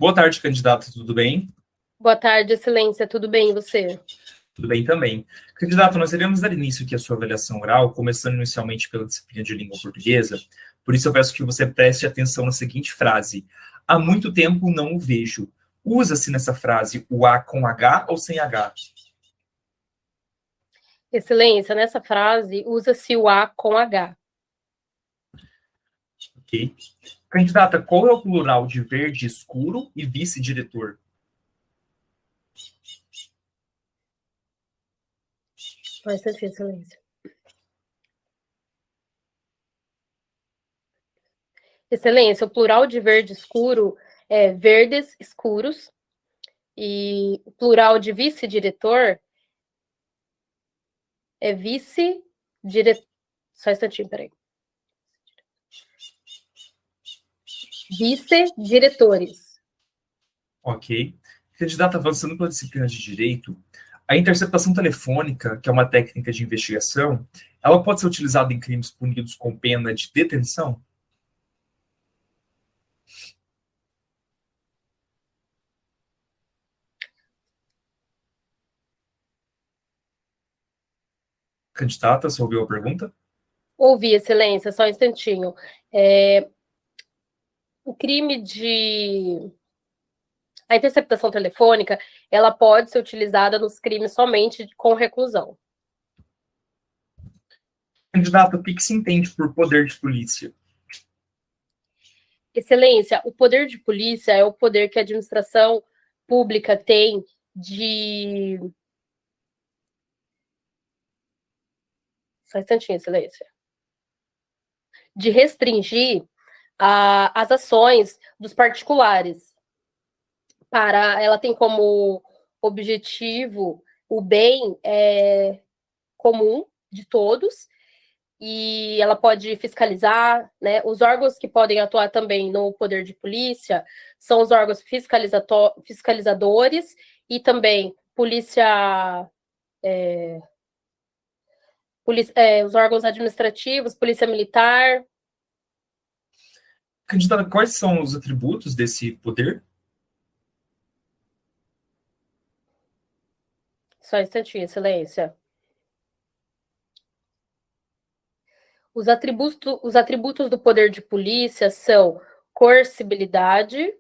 Boa tarde, candidato, tudo bem? Boa tarde, excelência, tudo bem e você? Tudo bem também. Candidato, nós iremos dar início aqui à sua avaliação oral, começando inicialmente pela disciplina de língua portuguesa. Por isso eu peço que você preste atenção na seguinte frase. Há muito tempo não o vejo. Usa-se nessa frase o A com H ou sem H? Excelência, nessa frase usa-se o A com H. Ok. Candidata, qual é o plural de verde escuro e vice-diretor? Só um instantinho, excelência. Excelência, o plural de verde escuro é verdes escuros e o plural de vice-diretor é vice-diretor. Só um instantinho, peraí. Vice-diretores. Ok. Candidata, avançando pela disciplina de direito, a interceptação telefônica, que é uma técnica de investigação, ela pode ser utilizada em crimes punidos com pena de detenção? Candidata, você ouviu a pergunta? Ouvi, excelência, só um instantinho. O crime de... A interceptação telefônica, ela pode ser utilizada nos crimes somente com reclusão. Candidata, o que se entende por poder de polícia? Excelência, o poder de polícia é o poder que a administração pública tem de... Só um instantinho, excelência. De restringir as ações dos particulares. Ela tem como objetivo o bem comum de todos, e ela pode fiscalizar, né? Os órgãos que podem atuar também no poder de polícia são os órgãos fiscalizadores e também os órgãos administrativos, polícia militar. Candidata, quais são os atributos desse poder? Só um instantinho, excelência. Os atributos do poder de polícia são coercibilidade,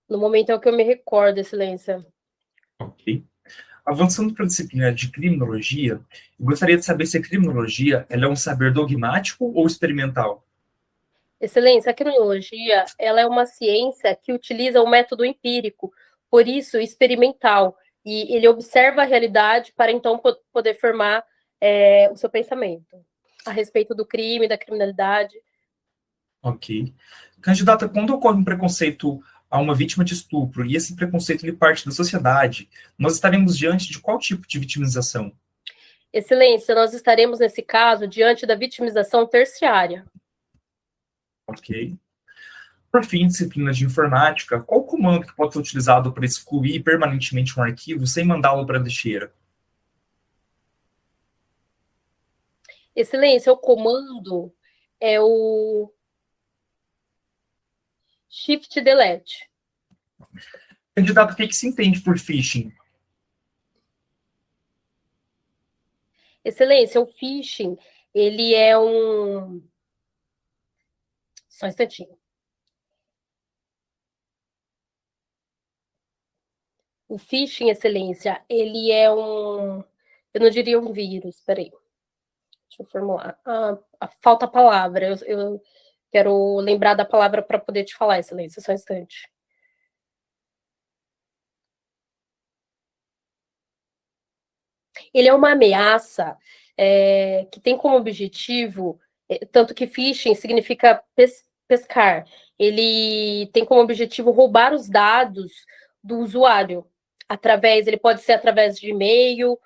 no momento é o que eu me recordo, excelência. Ok. Avançando para a disciplina de criminologia, eu gostaria de saber se a criminologia ela é um saber dogmático ou experimental? Excelência, a criminologia ela é uma ciência que utiliza o método empírico, por isso experimental, e ele observa a realidade para então poder formar o seu pensamento a respeito do crime, da criminalidade. Ok. Candidata, quando ocorre um preconceito a uma vítima de estupro e esse preconceito ele parte da sociedade, nós estaremos diante de qual tipo de vitimização? Excelência, nós estaremos nesse caso diante da vitimização terciária. Ok. Por fim, disciplina de informática, qual o comando que pode ser utilizado para excluir permanentemente um arquivo sem mandá-lo para a lixeira? Excelência, o comando é o Shift Delete. Candidato, o que se entende por phishing? Excelência, o phishing, ele é um... Só um instantinho. O phishing, excelência, ele é um... Eu não diria um vírus, peraí. Deixa eu formular. Falta a palavra. Eu quero lembrar da palavra para poder te falar, excelência, só um instante. Ele é uma ameaça que tem como objetivo, tanto que phishing significa pescar, ele tem como objetivo roubar os dados do usuário, ele pode ser através de e-mail,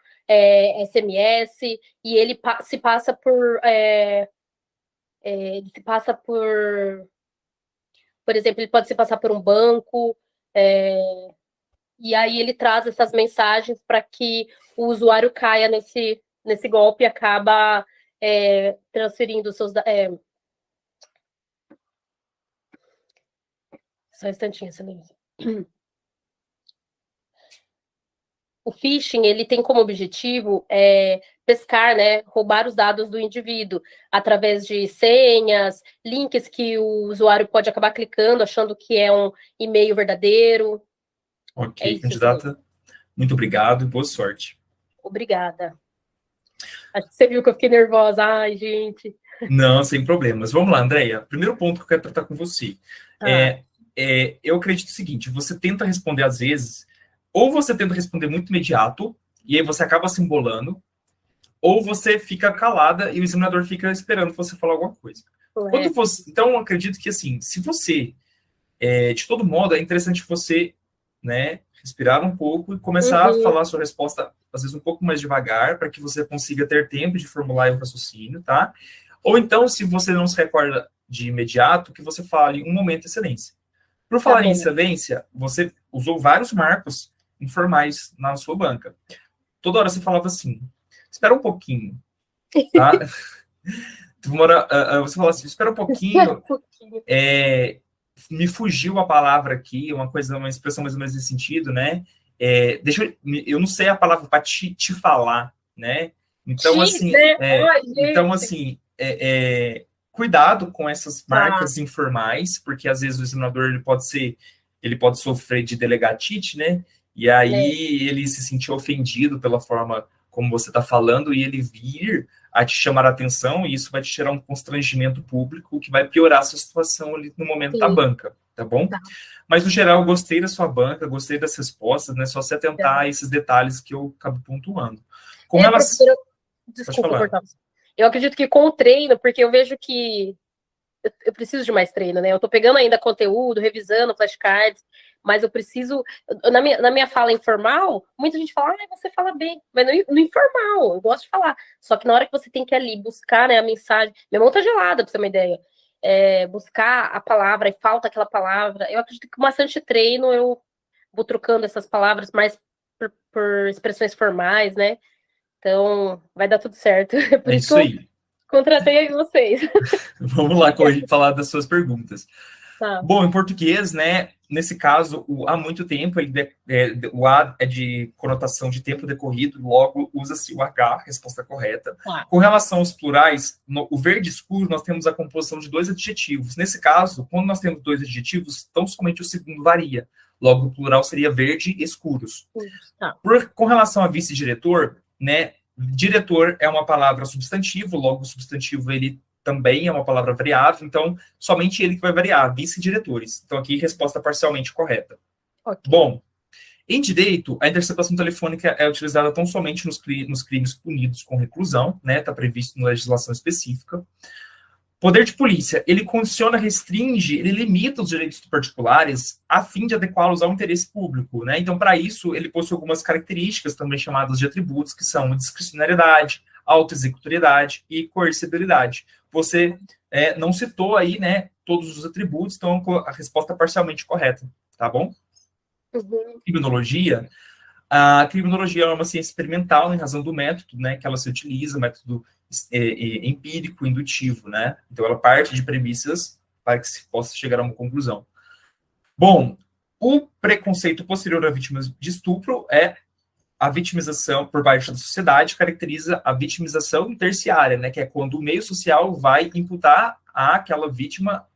SMS, e ele se passa por exemplo, ele pode se passar por um banco, e aí ele traz essas mensagens para que o usuário caia nesse golpe acaba transferindo seus só um instantinho, Silêncio. O phishing, ele tem como objetivo pescar, né, roubar os dados do indivíduo através de senhas, links que o usuário pode acabar clicando, achando que é um e-mail verdadeiro. Ok, isso, candidata, sim. Muito obrigado e boa sorte. Obrigada. Acho que você viu que eu fiquei nervosa. Ai, gente. Não, sem problemas. Vamos lá, Andréia. Primeiro ponto que eu quero tratar com você. Eu acredito o seguinte, você tenta responder às vezes, ou você tenta responder muito imediato, e aí você acaba se embolando, ou você fica calada e o examinador fica esperando você falar alguma coisa. Então, eu acredito que, assim, se você, de todo modo, é interessante você, né, respirar um pouco e começar a falar a sua resposta, às vezes, um pouco mais devagar, para que você consiga ter tempo de formular o raciocínio, tá? Ou então, se você não se recorda de imediato, que você fale um momento de excelência. Por falar em excelência, você usou vários marcos informais na sua banca. Toda hora você falava assim, espera um pouquinho, tá? Você falava assim, espera um pouquinho, me fugiu a palavra aqui, uma expressão mais ou menos nesse sentido, né? Eu não sei a palavra para te falar, né? Então, assim, cuidado com essas marcas informais, porque às vezes o examinador ele pode sofrer de delegatite, né? E aí ele se sentir ofendido pela forma como você está falando e ele vir a te chamar a atenção e isso vai te gerar um constrangimento público que vai piorar a sua situação ali no momento da banca, tá bom? Tá. Mas, no geral, eu gostei da sua banca, gostei das respostas, né? Só se atentar a esses detalhes que eu acabo pontuando. Com relação... Desculpa cortar. Eu acredito que com o treino, porque eu vejo que eu preciso de mais treino, né? Eu tô pegando ainda conteúdo, revisando flashcards, mas eu preciso... Na minha fala informal, muita gente fala, você fala bem, mas no informal, eu gosto de falar. Só que na hora que você tem que ali buscar, né, a mensagem... Minha mão tá gelada, pra você ter uma ideia. Buscar a palavra e falta aquela palavra. Eu acredito que com bastante treino eu vou trocando essas palavras mais por expressões formais, né? Então, vai dar tudo certo. Por isso aí. Contratei vocês. Vamos lá, falar das suas perguntas. Tá. Bom, em português, né, nesse caso, há muito tempo, o A é de conotação de tempo decorrido, logo usa-se o H, resposta correta. Tá. Com relação aos plurais, o verde escuro, nós temos a composição de 2 adjetivos. Nesse caso, quando nós temos 2 adjetivos, então somente o segundo varia. Logo, o plural seria verde escuros. Tá. Com relação a vice-diretor, né, diretor é uma palavra substantivo, logo o substantivo ele também é uma palavra variável, então somente ele que vai variar, vice-diretores. Então aqui resposta parcialmente correta. Okay. Bom, em direito, a interceptação telefônica é utilizada tão somente nos crimes punidos com reclusão, né, está previsto na legislação específica. Poder de polícia, ele condiciona, restringe, ele limita os direitos particulares a fim de adequá-los ao interesse público, né? Então, para isso, ele possui algumas características também chamadas de atributos, que são discricionariedade, autoexecutoriedade e coercibilidade. Você não citou aí, né, todos os atributos, então a resposta é parcialmente correta, tá bom? Uhum. Criminologia. A criminologia é uma ciência experimental em razão do método, né, que ela se utiliza, método empírico, indutivo, né? Então, ela parte de premissas para que se possa chegar a uma conclusão. Bom, o preconceito posterior à vítima de estupro é a vitimização por parte da sociedade, caracteriza a vitimização terciária, né? Que é quando o meio social vai imputar àquela vítima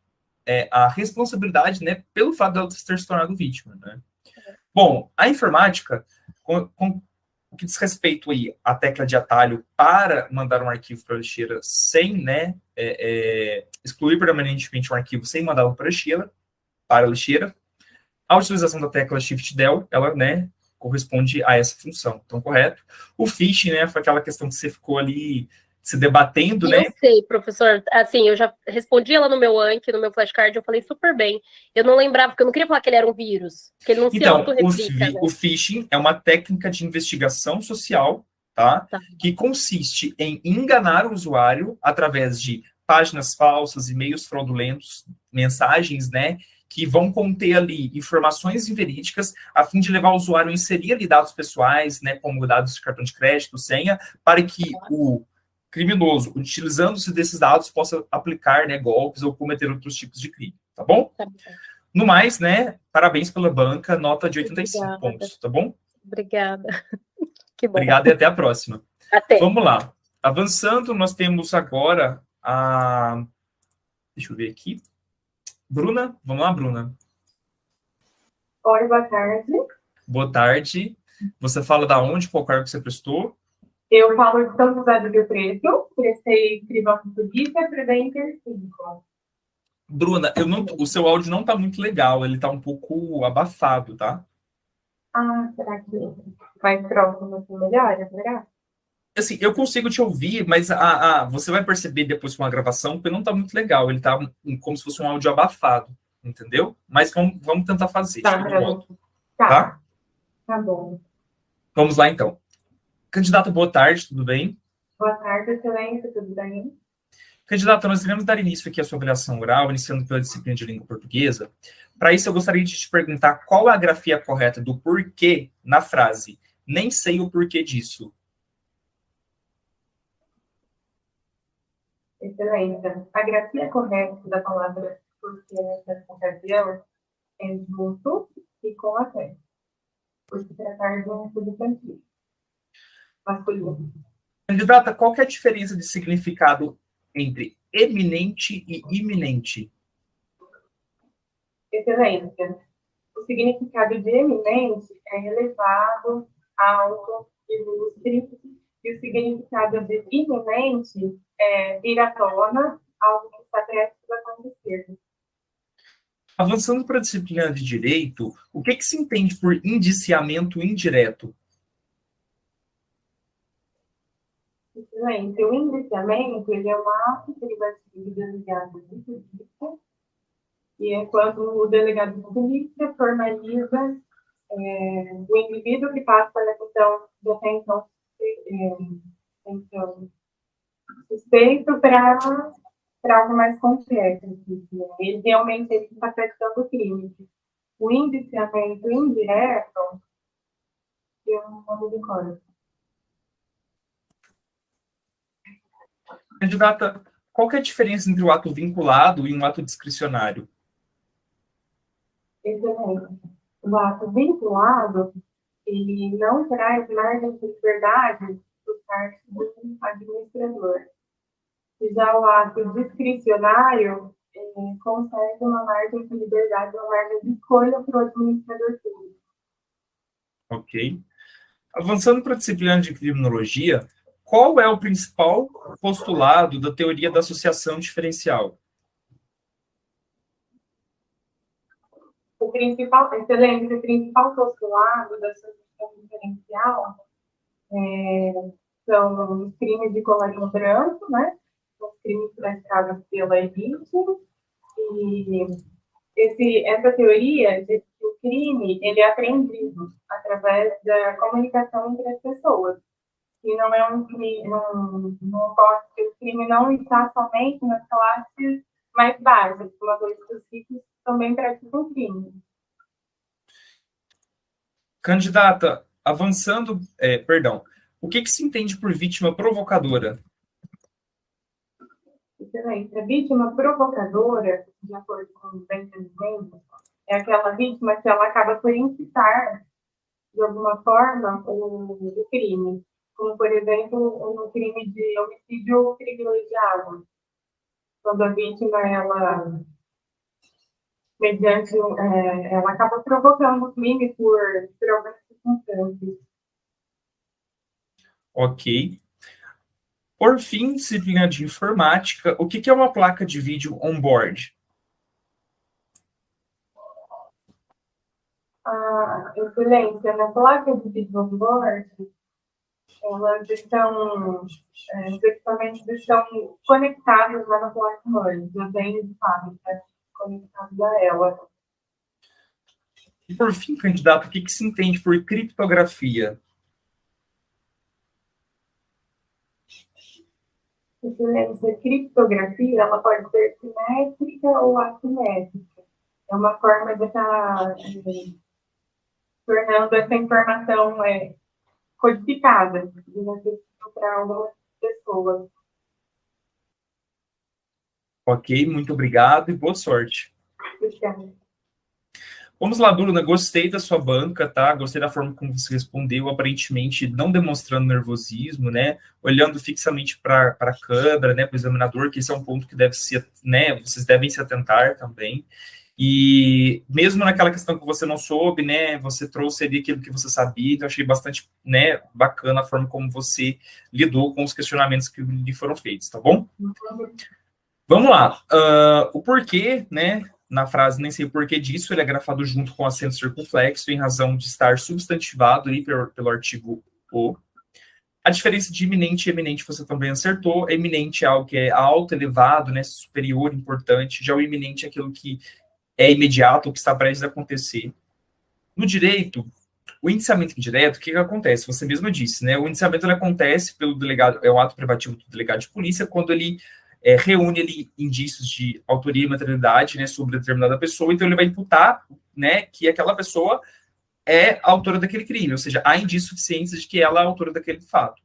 a responsabilidade, né? Pelo fato dela ter se tornado vítima, né? Bom, a informática, o que diz respeito aí à tecla de atalho para mandar um arquivo para a lixeira sem, né, excluir permanentemente um arquivo sem mandá-lo para a lixeira, a utilização da tecla Shift Del, ela, né, corresponde a essa função. Então, correto. O phishing, né, foi aquela questão que você ficou ali se debatendo, né? Eu sei, professor. Assim, eu já respondi ela no meu Anki, no meu flashcard, eu falei super bem. Eu não lembrava, porque eu não queria falar que ele era um vírus, que ele não se autorreplica, né? O phishing é uma técnica de investigação social, tá? Que consiste em enganar o usuário através de páginas falsas, e-mails fraudulentos, mensagens, né, que vão conter ali informações inverídicas a fim de levar o usuário a inserir ali dados pessoais, né, como dados de cartão de crédito, senha, para que o criminoso, utilizando-se desses dados, possa aplicar, né, golpes ou cometer outros tipos de crime, tá bom? No mais, né, parabéns pela banca, nota de 85 pontos, tá bom? Obrigada. Que bom. Obrigado e até a próxima. Até. Vamos lá. Avançando, nós temos agora a... Deixa eu ver aqui. Bruna, vamos lá, Bruna. Oi, boa tarde. Boa tarde. Você fala da onde, qual cargo que você prestou? Eu falo de São José do Rio Preto, prestei escrivão de polícia, Preventer 5. Bruna, o seu áudio não está muito legal, ele está um pouco abafado, tá? Ah, será que mais próximo assim melhora? Será? Assim, eu consigo te ouvir, mas você vai perceber depois com a gravação que não está muito legal, ele está como se fosse um áudio abafado, entendeu? Mas vamos tentar fazer, Tá, de todo modo, tá. tá? Tá bom. Vamos lá, então. Candidata, boa tarde, tudo bem? Boa tarde, excelência, tudo bem? Candidata, nós iremos dar início aqui à sua avaliação oral, iniciando pela disciplina de língua portuguesa. Para isso, eu gostaria de te perguntar qual a grafia correta do porquê na frase "nem sei o porquê disso". Excelência. A grafia correta da palavra porque nessa ocasião é junto e com a fé, por se tratar de um substantivo masculino. Candidata, qual que é a diferença de significado entre eminente e iminente? Excelência. O significado de eminente é elevado, alto, ilustre, e o significado de iminente é vir à tona, algo que está prestes a acontecer. Avançando para a disciplina de direito, o que se entende por indiciamento indireto? Excelente. O indiciamento ele é um ato privativo do delegado de polícia, e é quando o delegado de polícia formaliza o indivíduo que passa pela questão de atenção suspeito para algo mais concreto. Ele realmente está praticando o crime. O indiciamento indireto, eu não me recordo. Candidata, qual que é a diferença entre o ato vinculado e um ato discricionário? Excelente. O ato vinculado, ele não traz margem de liberdade por parte do administrador. E já o ato discricionário concede uma margem de liberdade, uma margem de escolha para o administrador público. Ok. Avançando para a disciplina de criminologia, qual é o principal postulado da teoria da associação diferencial? O principal postulado da associação diferencial são os crimes de colarinho branco, né? Os crimes praticados pela elite. E essa teoria diz que o crime ele é aprendido através da comunicação entre as pessoas. E não é um crime, não pode ser, o crime não está somente nas classes mais baixas, uma vez que os ricos também praticam crime. Candidata, avançando, o que se entende por vítima provocadora? Excelente. A vítima provocadora, de acordo com o entendimento, é aquela vítima que ela acaba por incitar, de alguma forma, o crime. Como, por exemplo, no crime de homicídio privilegiado. Quando a vítima, ela, mediante, ela acaba provocando o crime por algumas circunstâncias. Ok. Por fim, disciplina de informática, o que é uma placa de vídeo on-board? A excelência na placa de vídeo on-board, elas estão, os equipamentos estão conectados lá na placa-mãe, já vem de fábrica, conectados a ela. E por fim, candidato, o que se entende por criptografia? Excelência, criptografia, ela pode ser simétrica ou assimétrica. É uma forma de estar tornando essa informação codificada, para algumas pessoas. Ok, muito obrigado e boa sorte. Obrigada. Vamos lá, Bruna, gostei da sua banca, tá? Gostei da forma como você respondeu, aparentemente não demonstrando nervosismo, né? Olhando fixamente para a câmera, né? Para o examinador, que esse é um ponto que deve ser, né? Vocês devem se atentar também. E mesmo naquela questão que você não soube, né? Você trouxe ali aquilo que você sabia, então achei bastante, né? Bacana a forma como você lidou com os questionamentos que lhe foram feitos, tá bom? Vamos lá. O porquê, né? Na frase, nem sei o porquê disso, ele é grafado junto com acento circunflexo, em razão de estar substantivado ali pelo artigo o. A diferença de iminente e eminente você também acertou. Eminente é algo que é alto, elevado, né? Superior, importante. Já o iminente é aquilo que é imediato, o que está prestes a acontecer. No direito, o indiciamento indireto, o que acontece? Você mesmo disse, né? O indiciamento ele acontece pelo delegado, é o ato privativo do delegado de polícia, quando ele reúne ali indícios de autoria e materialidade, né, sobre determinada pessoa, então ele vai imputar, né, que aquela pessoa é a autora daquele crime, ou seja, há indícios suficientes de que ela é a autora daquele fato.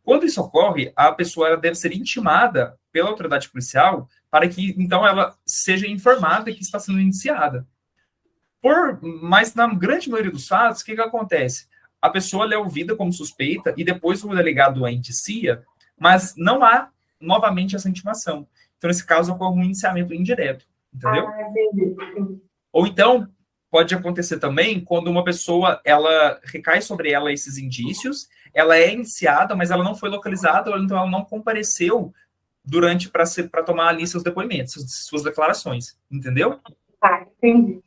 Quando isso ocorre, a pessoa ela deve ser intimada pela autoridade policial para que, então, ela seja informada que está sendo indiciada. Mas na grande maioria dos fatos, o que acontece? A pessoa é ouvida como suspeita e depois o delegado a indicia, mas não há novamente essa intimação. Então, nesse caso, ocorre um indiciamento indireto, entendeu? Entendi. Ou então, pode acontecer também quando uma pessoa, ela recai sobre ela esses indícios, ela é indiciada, mas ela não foi localizada, ou então ela não compareceu para tomar ali seus depoimentos, suas declarações, entendeu? Tá, entendi.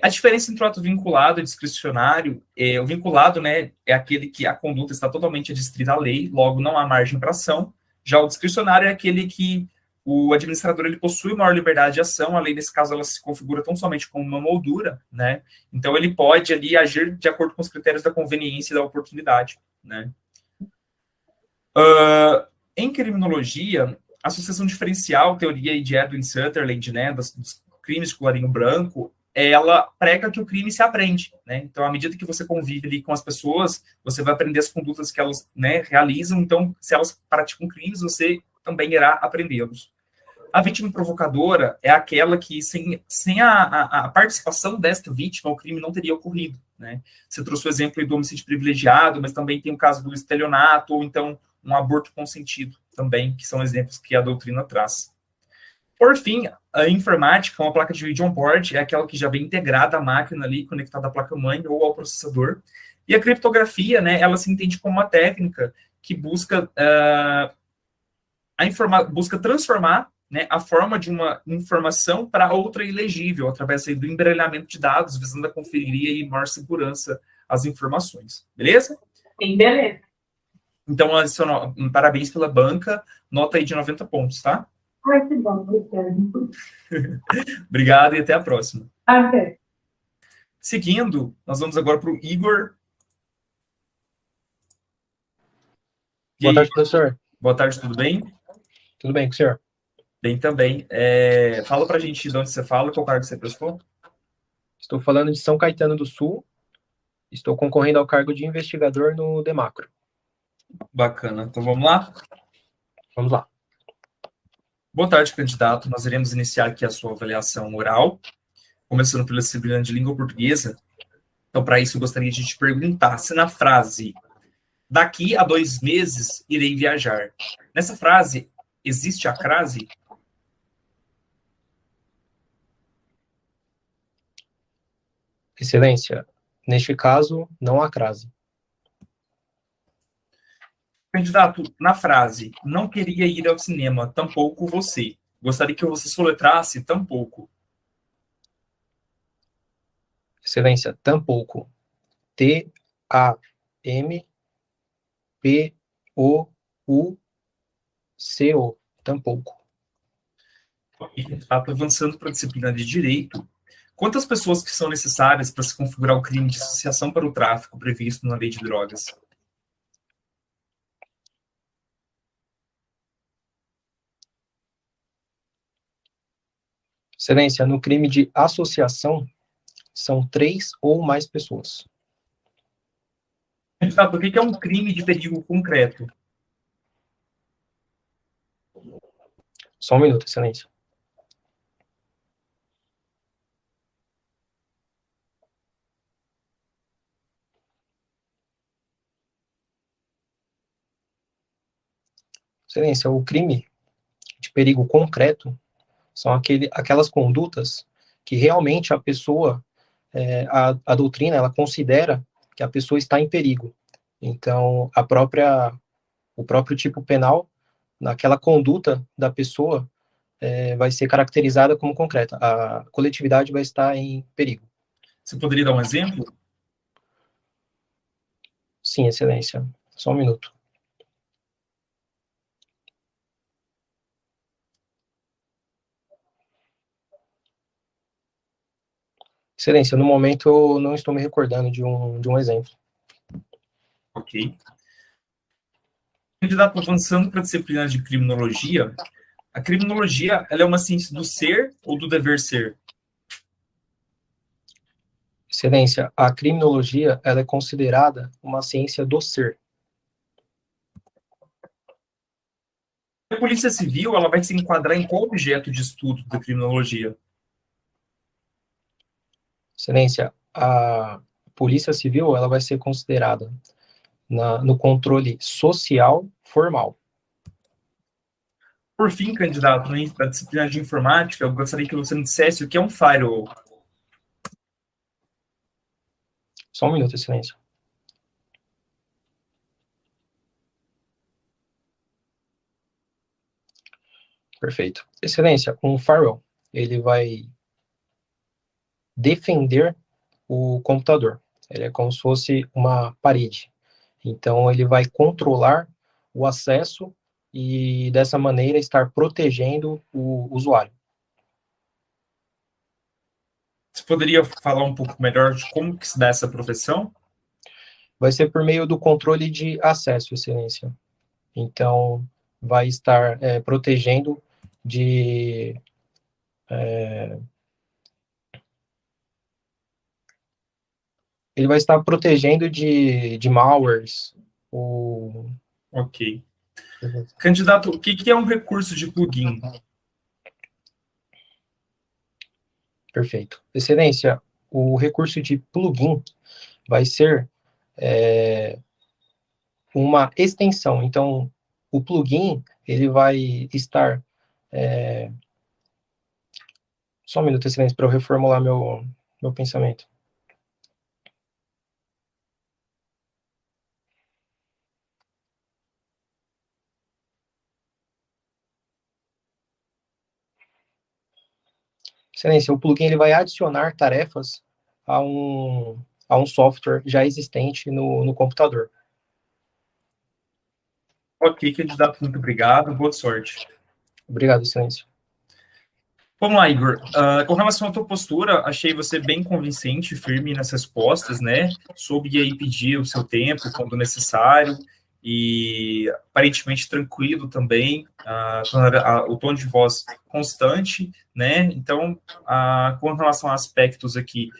A diferença entre o ato vinculado e discricionário, o vinculado, né, é aquele que a conduta está totalmente adstrita à lei, logo não há margem para ação. Já o discricionário é aquele que o administrador ele possui maior liberdade de ação, a lei, nesse caso, ela se configura tão somente como uma moldura, né? Então, ele pode ali agir de acordo com os critérios da conveniência e da oportunidade, né? Em criminologia, a associação diferencial, teoria de Edwin Sutherland, né, dos crimes de colarinho branco, ela prega que o crime se aprende, né? Então, à medida que você convive ali com as pessoas, você vai aprender as condutas que elas, né, realizam. Então, se elas praticam crimes, você também irá aprendê-los. A vítima provocadora é aquela que, sem a participação desta vítima, o crime não teria ocorrido, né? Você trouxe o exemplo do homicídio privilegiado, mas também tem o caso do estelionato, ou então um aborto consentido também, que são exemplos que a doutrina traz. Por fim, a informática, uma placa de vídeo on-board, é aquela que já vem integrada à máquina ali, conectada à placa-mãe ou ao processador. E a criptografia, né, ela se entende como uma técnica que busca, busca transformar, né, a forma de uma informação para outra ilegível, através aí, do embaralhamento de dados, visando a conferir e maior segurança às informações. Beleza? Sim, beleza. Então, parabéns pela banca, nota aí de 90 pontos, tá? Ai, que bom, obrigado. Obrigado e até a próxima. Até. Seguindo, nós vamos agora para o Igor. Boa tarde, professor. Boa tarde, tudo bem? Tudo bem com o senhor? Bem também. Fala para a gente de onde você fala, qual cargo você prestou? Estou falando de São Caetano do Sul. Estou concorrendo ao cargo de investigador no Demacro. Bacana. Então vamos lá? Vamos lá. Boa tarde, candidato. Nós iremos iniciar aqui a sua avaliação oral, começando pela disciplina de língua portuguesa. Então, para isso, eu gostaria de te perguntar se na frase "daqui a 2 meses irei viajar", nessa frase existe a crase? Excelência, neste caso, não há crase. Candidato, na frase "não queria ir ao cinema, tampouco você", gostaria que você soletrasse tampouco. Excelência, tampouco. T-A-M-P-O-U-C-O. Tampouco. Candidato, avançando para a disciplina de direito, quantas pessoas que são necessárias para se configurar o crime de associação para o tráfico previsto na lei de drogas? Excelência, no crime de associação, são 3 ou mais pessoas. Candidato, o que é um crime de perigo concreto? Só um minuto, excelência. Excelência, o crime de perigo concreto são aquelas condutas que realmente a pessoa, a doutrina, ela considera que a pessoa está em perigo. Então, o próprio tipo penal, naquela conduta da pessoa, vai ser caracterizada como concreta. A coletividade vai estar em perigo. Você poderia dar um exemplo? Sim, excelência. Só um minuto. Excelência, no momento eu não estou me recordando de um exemplo. Ok. Candidato, avançando para a disciplina de criminologia, a criminologia, ela é uma ciência do ser ou do dever ser? Excelência, a criminologia, ela é considerada uma ciência do ser. A Polícia Civil, ela vai se enquadrar em qual objeto de estudo da criminologia? Excelência, a Polícia Civil, ela vai ser considerada no controle social formal. Por fim, candidato, para a disciplina de informática, eu gostaria que você me dissesse o que é um firewall. Só um minuto, excelência. Perfeito. Excelência, um firewall, ele vai defender o computador. Ele é como se fosse uma parede. Então, ele vai controlar o acesso e, dessa maneira, estar protegendo o usuário. Você poderia falar um pouco melhor de como que se dá essa proteção? Vai ser por meio do controle de acesso, excelência. Então, vai estar protegendo de... ele vai estar protegendo de malwares. Ok. Candidato, o que é um recurso de plugin? Perfeito. Excelência, o recurso de plugin vai ser uma extensão. Então, o plugin, ele vai estar... Só um minuto, excelência, para eu reformular meu pensamento. Excelência, o plugin ele vai adicionar tarefas a um software já existente no computador. Ok, candidato, muito obrigado. Boa sorte. Obrigado, excelência. Vamos lá, Igor. Com relação à tua postura, achei você bem convincente, firme nas respostas, né? Soube aí pedir o seu tempo quando necessário e aparentemente tranquilo também, o tom de voz constante, né? Então, com relação a aspectos aqui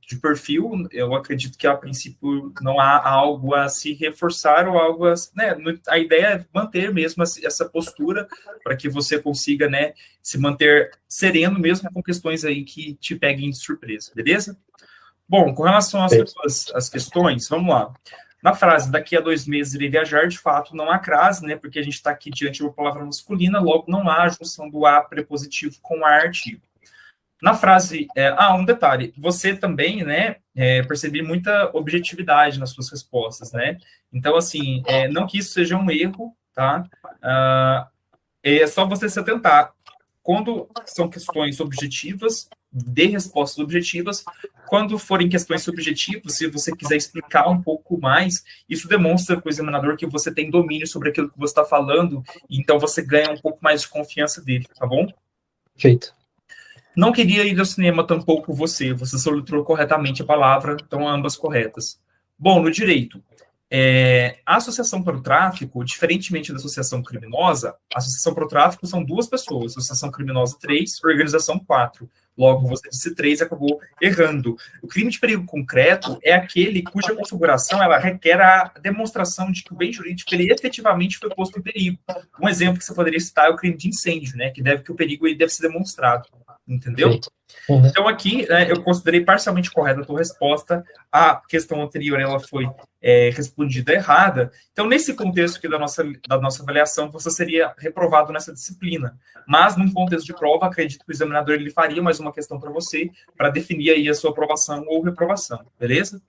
de perfil, eu acredito que a princípio não há algo a se reforçar ou algo a... Né? A ideia é manter mesmo essa postura para que você consiga, né, se manter sereno mesmo com questões aí que te peguem de surpresa, beleza? Bom, com relação às questões, vamos lá. Na frase, daqui a 2 meses irei viajar, de fato, não há crase, né, porque a gente está aqui diante de uma palavra masculina, logo não há a junção do a prepositivo com a artigo. Na frase, um detalhe, você também, né, percebi muita objetividade nas suas respostas, né? Então, assim, não que isso seja um erro, tá? É só você se atentar. Quando são questões objetivas, dê respostas objetivas. Quando forem questões subjetivas, se você quiser explicar um pouco mais, isso demonstra para o examinador que você tem domínio sobre aquilo que você está falando, e então você ganha um pouco mais de confiança dele, tá bom? Perfeito. Não queria ir ao cinema tampouco você soletrou corretamente a palavra, então ambas corretas. Bom, no direito, A associação para o tráfico, diferentemente da associação criminosa, a associação para o tráfico são 2 pessoas, associação criminosa 3, organização 4. Logo, você disse 3 e acabou errando. O crime de perigo concreto é aquele cuja configuração ela requer a demonstração de que o bem jurídico ele efetivamente foi posto em perigo. Um exemplo que você poderia citar é o crime de incêndio, né, que o perigo ele deve ser demonstrado, entendeu? Então, aqui, eu considerei parcialmente correta a tua resposta. A questão anterior, ela foi respondida errada. Então, nesse contexto aqui da nossa avaliação, você seria reprovado nessa disciplina. Mas, num contexto de prova, acredito que o examinador ele faria mais uma questão para você, para definir aí a sua aprovação ou reprovação. Beleza?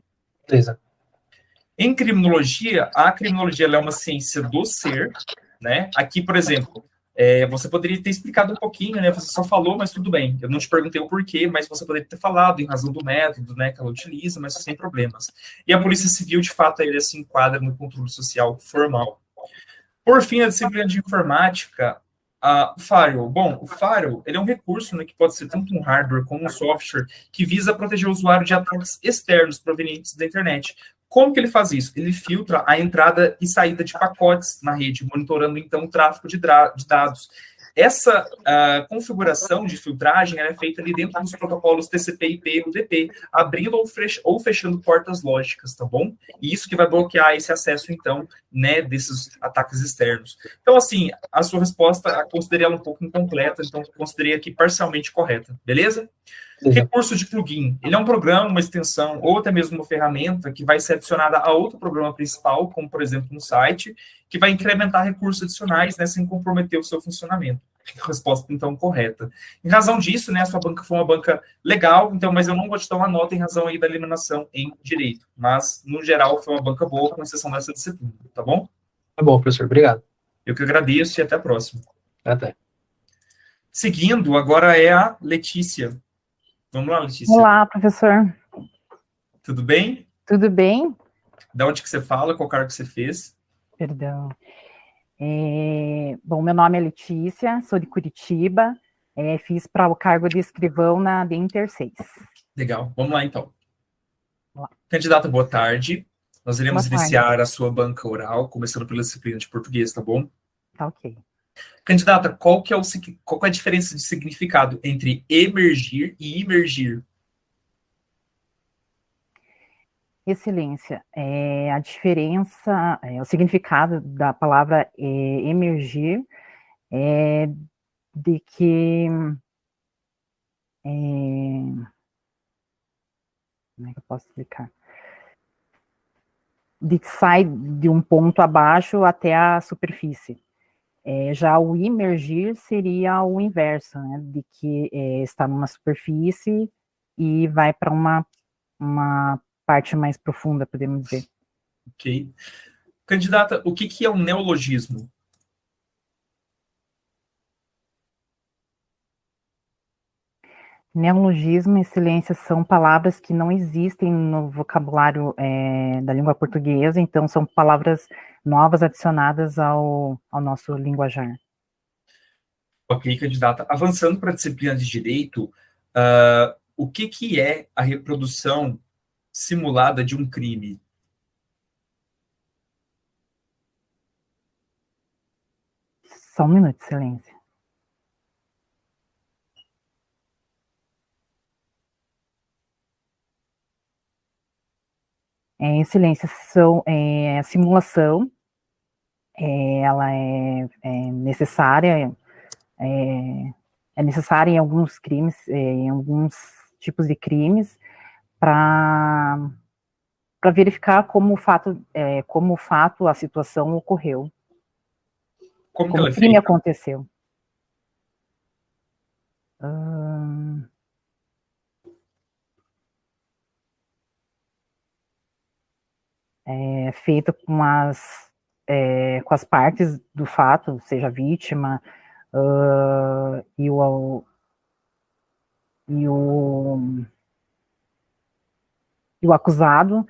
Beleza. Em criminologia, a criminologia ela é uma ciência do ser, né? Aqui, por exemplo, você poderia ter explicado um pouquinho, né? Você só falou, mas tudo bem. Eu não te perguntei o porquê, mas você poderia ter falado em razão do método, né, que ela utiliza, mas sem problemas. E a Polícia Civil, de fato, ele se enquadra no controle social formal. Por fim, a disciplina de informática, o firewall. Bom, o firewall, ele é um recurso, né, que pode ser tanto um hardware como um software, que visa proteger o usuário de ataques externos provenientes da internet. Como que ele faz isso? Ele filtra a entrada e saída de pacotes na rede, monitorando, então, o tráfego de dados. Essa configuração de filtragem é feita ali dentro dos protocolos TCP/IP e UDP, abrindo ou fechando portas lógicas, tá bom? E isso que vai bloquear esse acesso, então, né, desses ataques externos. Então, assim, a sua resposta, considerei ela um pouco incompleta, então considerei aqui parcialmente correta, beleza? Recurso de plugin. Ele é um programa, uma extensão, ou até mesmo uma ferramenta que vai ser adicionada a outro programa principal, como, por exemplo, um site, que vai incrementar recursos adicionais, né, sem comprometer o seu funcionamento. Resposta, então, correta. Em razão disso, né, a sua banca foi uma banca legal, então, mas eu não vou te dar uma nota em razão aí da eliminação em direito. Mas, no geral, foi uma banca boa, com exceção dessa disciplina, tá bom? Tá bom, professor. Obrigado. Eu que agradeço e até a próxima. Até. Seguindo, agora é a Letícia. Vamos lá, Letícia. Olá, professor. Tudo bem? Tudo bem? Da onde que você fala? Qual cargo que você fez? Perdão. Bom, meu nome é Letícia, sou de Curitiba, fiz para o cargo de escrivão na The Inter 6. Legal, vamos lá então. Vamos lá. Candidata, boa tarde. Nós iremos Boa tarde. iniciar a sua banca oral, começando pela disciplina de português, tá bom? Tá ok. Candidata, qual que é a diferença de significado entre emergir e imergir? Excelência. A diferença, o significado da palavra emergir é de que... como é que eu posso explicar? De que sai de um ponto abaixo até a superfície. Já o imergir seria o inverso, né, de que está numa superfície e vai para uma parte mais profunda, podemos dizer. Ok. Candidata, o que é um neologismo? Neologismo e excelência são palavras que não existem no vocabulário da língua portuguesa, então são palavras novas adicionadas ao nosso linguajar. Ok, candidata. Avançando para a disciplina de direito, o que é a reprodução simulada de um crime? Só um minuto, excelência. Excelência, a simulação, ela é necessária, é necessária em alguns crimes, em alguns tipos de crimes, para verificar como o fato, a situação ocorreu. Como o crime aconteceu. É feita com as partes do fato, seja a vítima e o acusado,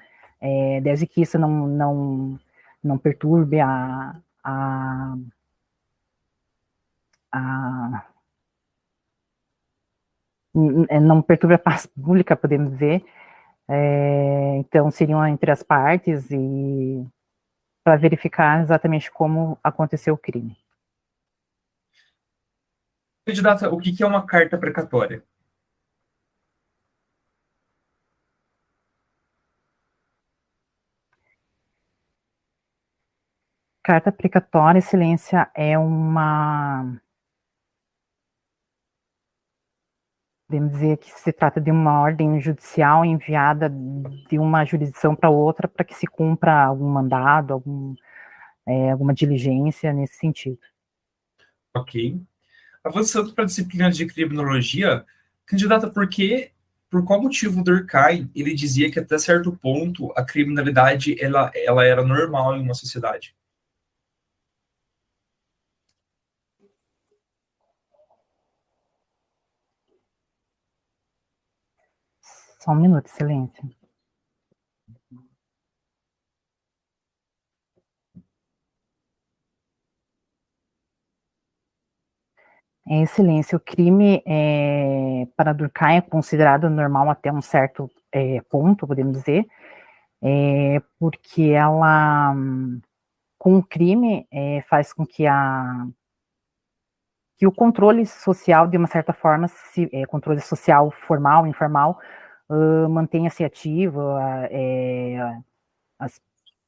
desde que isso não perturbe não perturbe a paz pública, podemos dizer. Então, seriam entre as partes e para verificar exatamente como aconteceu o crime. Candidata, o que é uma carta precatória? Carta precatória, excelência, é uma... Podemos dizer que se trata de uma ordem judicial enviada de uma jurisdição para outra para que se cumpra algum mandado, alguma diligência nesse sentido. Ok. Avançando para a disciplina de criminologia, candidata, por qual motivo o Durkheim ele dizia que até certo ponto a criminalidade ela era normal em uma sociedade? Só um minuto, excelência. Excelência, o crime para Durkheim é considerado normal até um certo ponto, podemos dizer, porque ela, com o crime, faz com que o controle social, de uma certa forma, controle social formal, informal, mantenha-se ativo,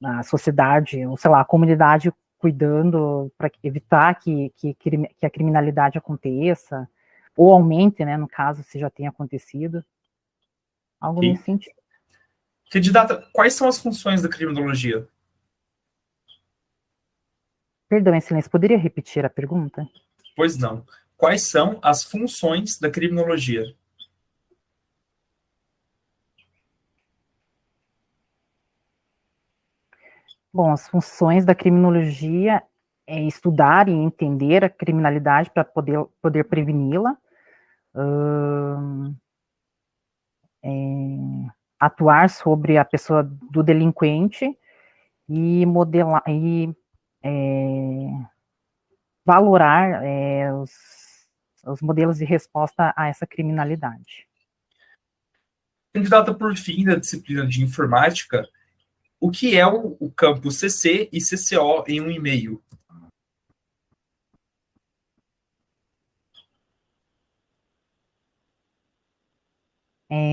a sociedade, ou sei lá, a comunidade cuidando para evitar que a criminalidade aconteça, ou aumente, né, no caso, se já tem acontecido, algo nesse sentido. Candidata, quais são as funções da criminologia? Perdão, excelência, poderia repetir a pergunta? Pois não. Quais são as funções da criminologia? Bom, as funções da criminologia é estudar e entender a criminalidade para poder preveni-la, atuar sobre a pessoa do delinquente e modelar e valorar os modelos de resposta a essa criminalidade. Candidata, por fim, da disciplina de informática, o que é o campo CC e CCO em um e-mail?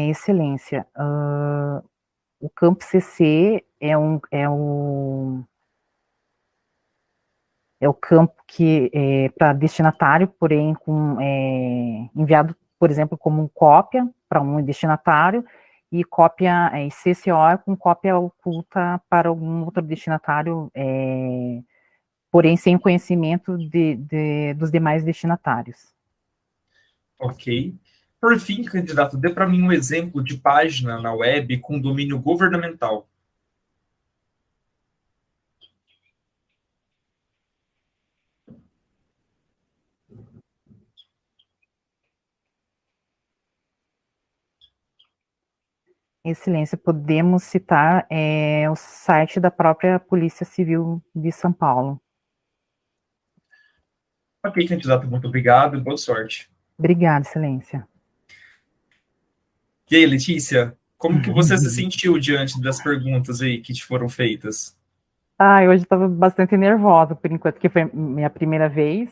Excelência, o campo CC é o campo que para destinatário, porém enviado, por exemplo, como cópia para um destinatário, e cópia CCO é com cópia oculta para algum outro destinatário, porém sem conhecimento dos demais destinatários. Ok. Por fim, candidato, dê para mim um exemplo de página na web com domínio governamental. Excelência, podemos citar o site da própria Polícia Civil de São Paulo. Ok, candidato, muito obrigado e boa sorte. Obrigada, excelência. E aí, Letícia, como que você se sentiu diante das perguntas aí que te foram feitas? Hoje estava bastante nervosa, por enquanto, que foi minha primeira vez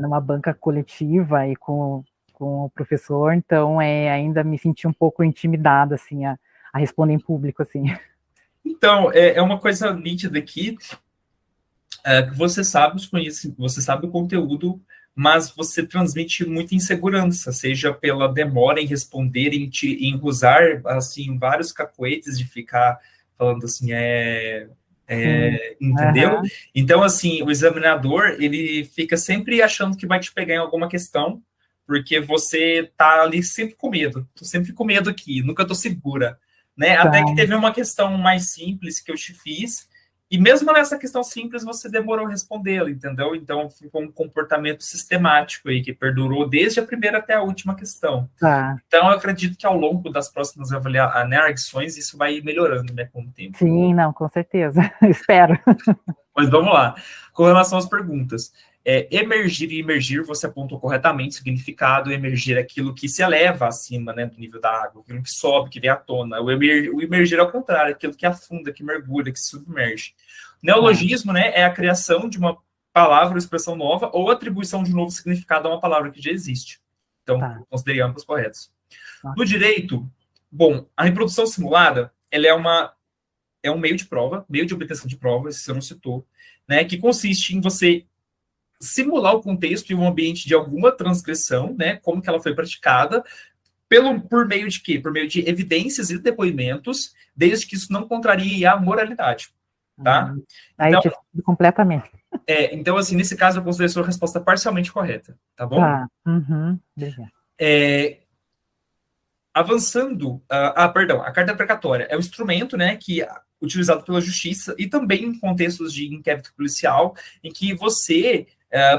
numa banca coletiva e com o professor, então ainda me senti um pouco intimidada, assim, a responder em público, assim. Então, é uma coisa nítida aqui, que você sabe você sabe o conteúdo, mas você transmite muita insegurança, seja pela demora em responder, em usar, assim, vários cacoetes de ficar falando assim, entendeu? Uhum. Então, assim, o examinador, ele fica sempre achando que vai te pegar em alguma questão, porque você tá ali sempre com medo. Tô sempre com medo aqui, nunca tô segura, né? Tá. Até que teve uma questão mais simples que eu te fiz, e mesmo nessa questão simples, você demorou a respondê-la, entendeu? Então, ficou um comportamento sistemático aí, que perdurou desde a primeira até a última questão. Tá. Então, eu acredito que ao longo das próximas avaliações, isso vai melhorando, né, com o tempo. Sim, não, com certeza. Espero. Mas vamos lá. Com relação às perguntas. Emergir e emergir, você apontou corretamente o significado. Emergir é aquilo que se eleva acima, né, do nível da água, aquilo que sobe, que vem à tona. O emergir é o contrário, aquilo que afunda, que mergulha, que se submerge. Neologismo, né, é a criação de uma palavra ou expressão nova ou atribuição de um novo significado a uma palavra que já existe. Então, considerei ambos corretos. No direito, bom, a reprodução simulada, ela é um meio de prova, meio de obtenção de prova, se você não citou, né, que consiste em você simular o contexto e o ambiente de alguma transgressão, né, como que ela foi praticada, por meio de quê? Por meio de evidências e depoimentos, desde que isso não contrarie a moralidade, tá? Aí Então, completamente. Então, assim, nesse caso, eu considero a sua resposta parcialmente correta, tá bom? Tá. Avançando, perdão, a carta precatória é um instrumento, né, utilizado pela justiça e também em contextos de inquérito policial, em que você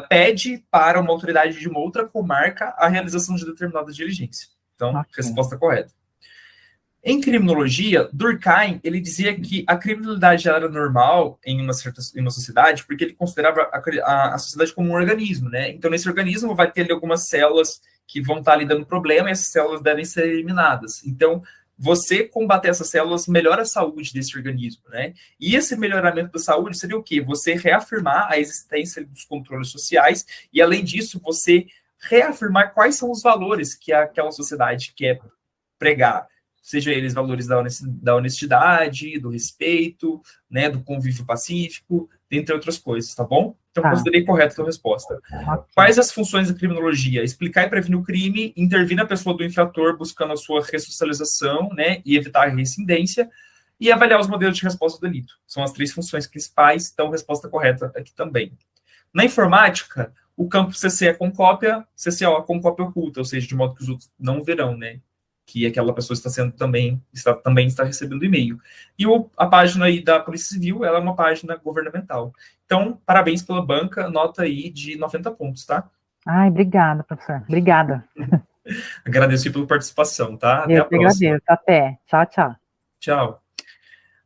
pede para uma autoridade de uma outra comarca a realização de determinada diligência. Então, resposta correta. Em criminologia, Durkheim, ele dizia que a criminalidade era normal em uma sociedade porque ele considerava a sociedade como um organismo, né? Então, nesse organismo vai ter ali algumas células que vão estar ali dando problema e essas células devem ser eliminadas. Então, você combater essas células melhora a saúde desse organismo, né? E esse melhoramento da saúde seria o quê? Você reafirmar a existência dos controles sociais e, além disso, você reafirmar quais são os valores que aquela sociedade quer pregar, seja eles valores da honestidade, do respeito, né, do convívio pacífico, dentre outras coisas, tá bom? Então, considerei correta a sua resposta. Quais as funções da criminologia? Explicar e prevenir o crime, intervir na pessoa do infrator buscando a sua ressocialização, né, e evitar a reincidência, e avaliar os modelos de resposta ao delito. São as 3 funções principais, então, resposta correta aqui também. Na informática, o campo CC é com cópia, CCO é com cópia oculta, ou seja, de modo que os outros não verão, né? Que aquela pessoa está recebendo e-mail. E a página aí da Polícia Civil, ela é uma página governamental. Então, parabéns pela banca, nota aí de 90 pontos, tá? Ai, obrigada, professor. Obrigada. Agradeço pela participação, tá? Até a próxima. Agradeço. Até. Tchau, tchau. Tchau.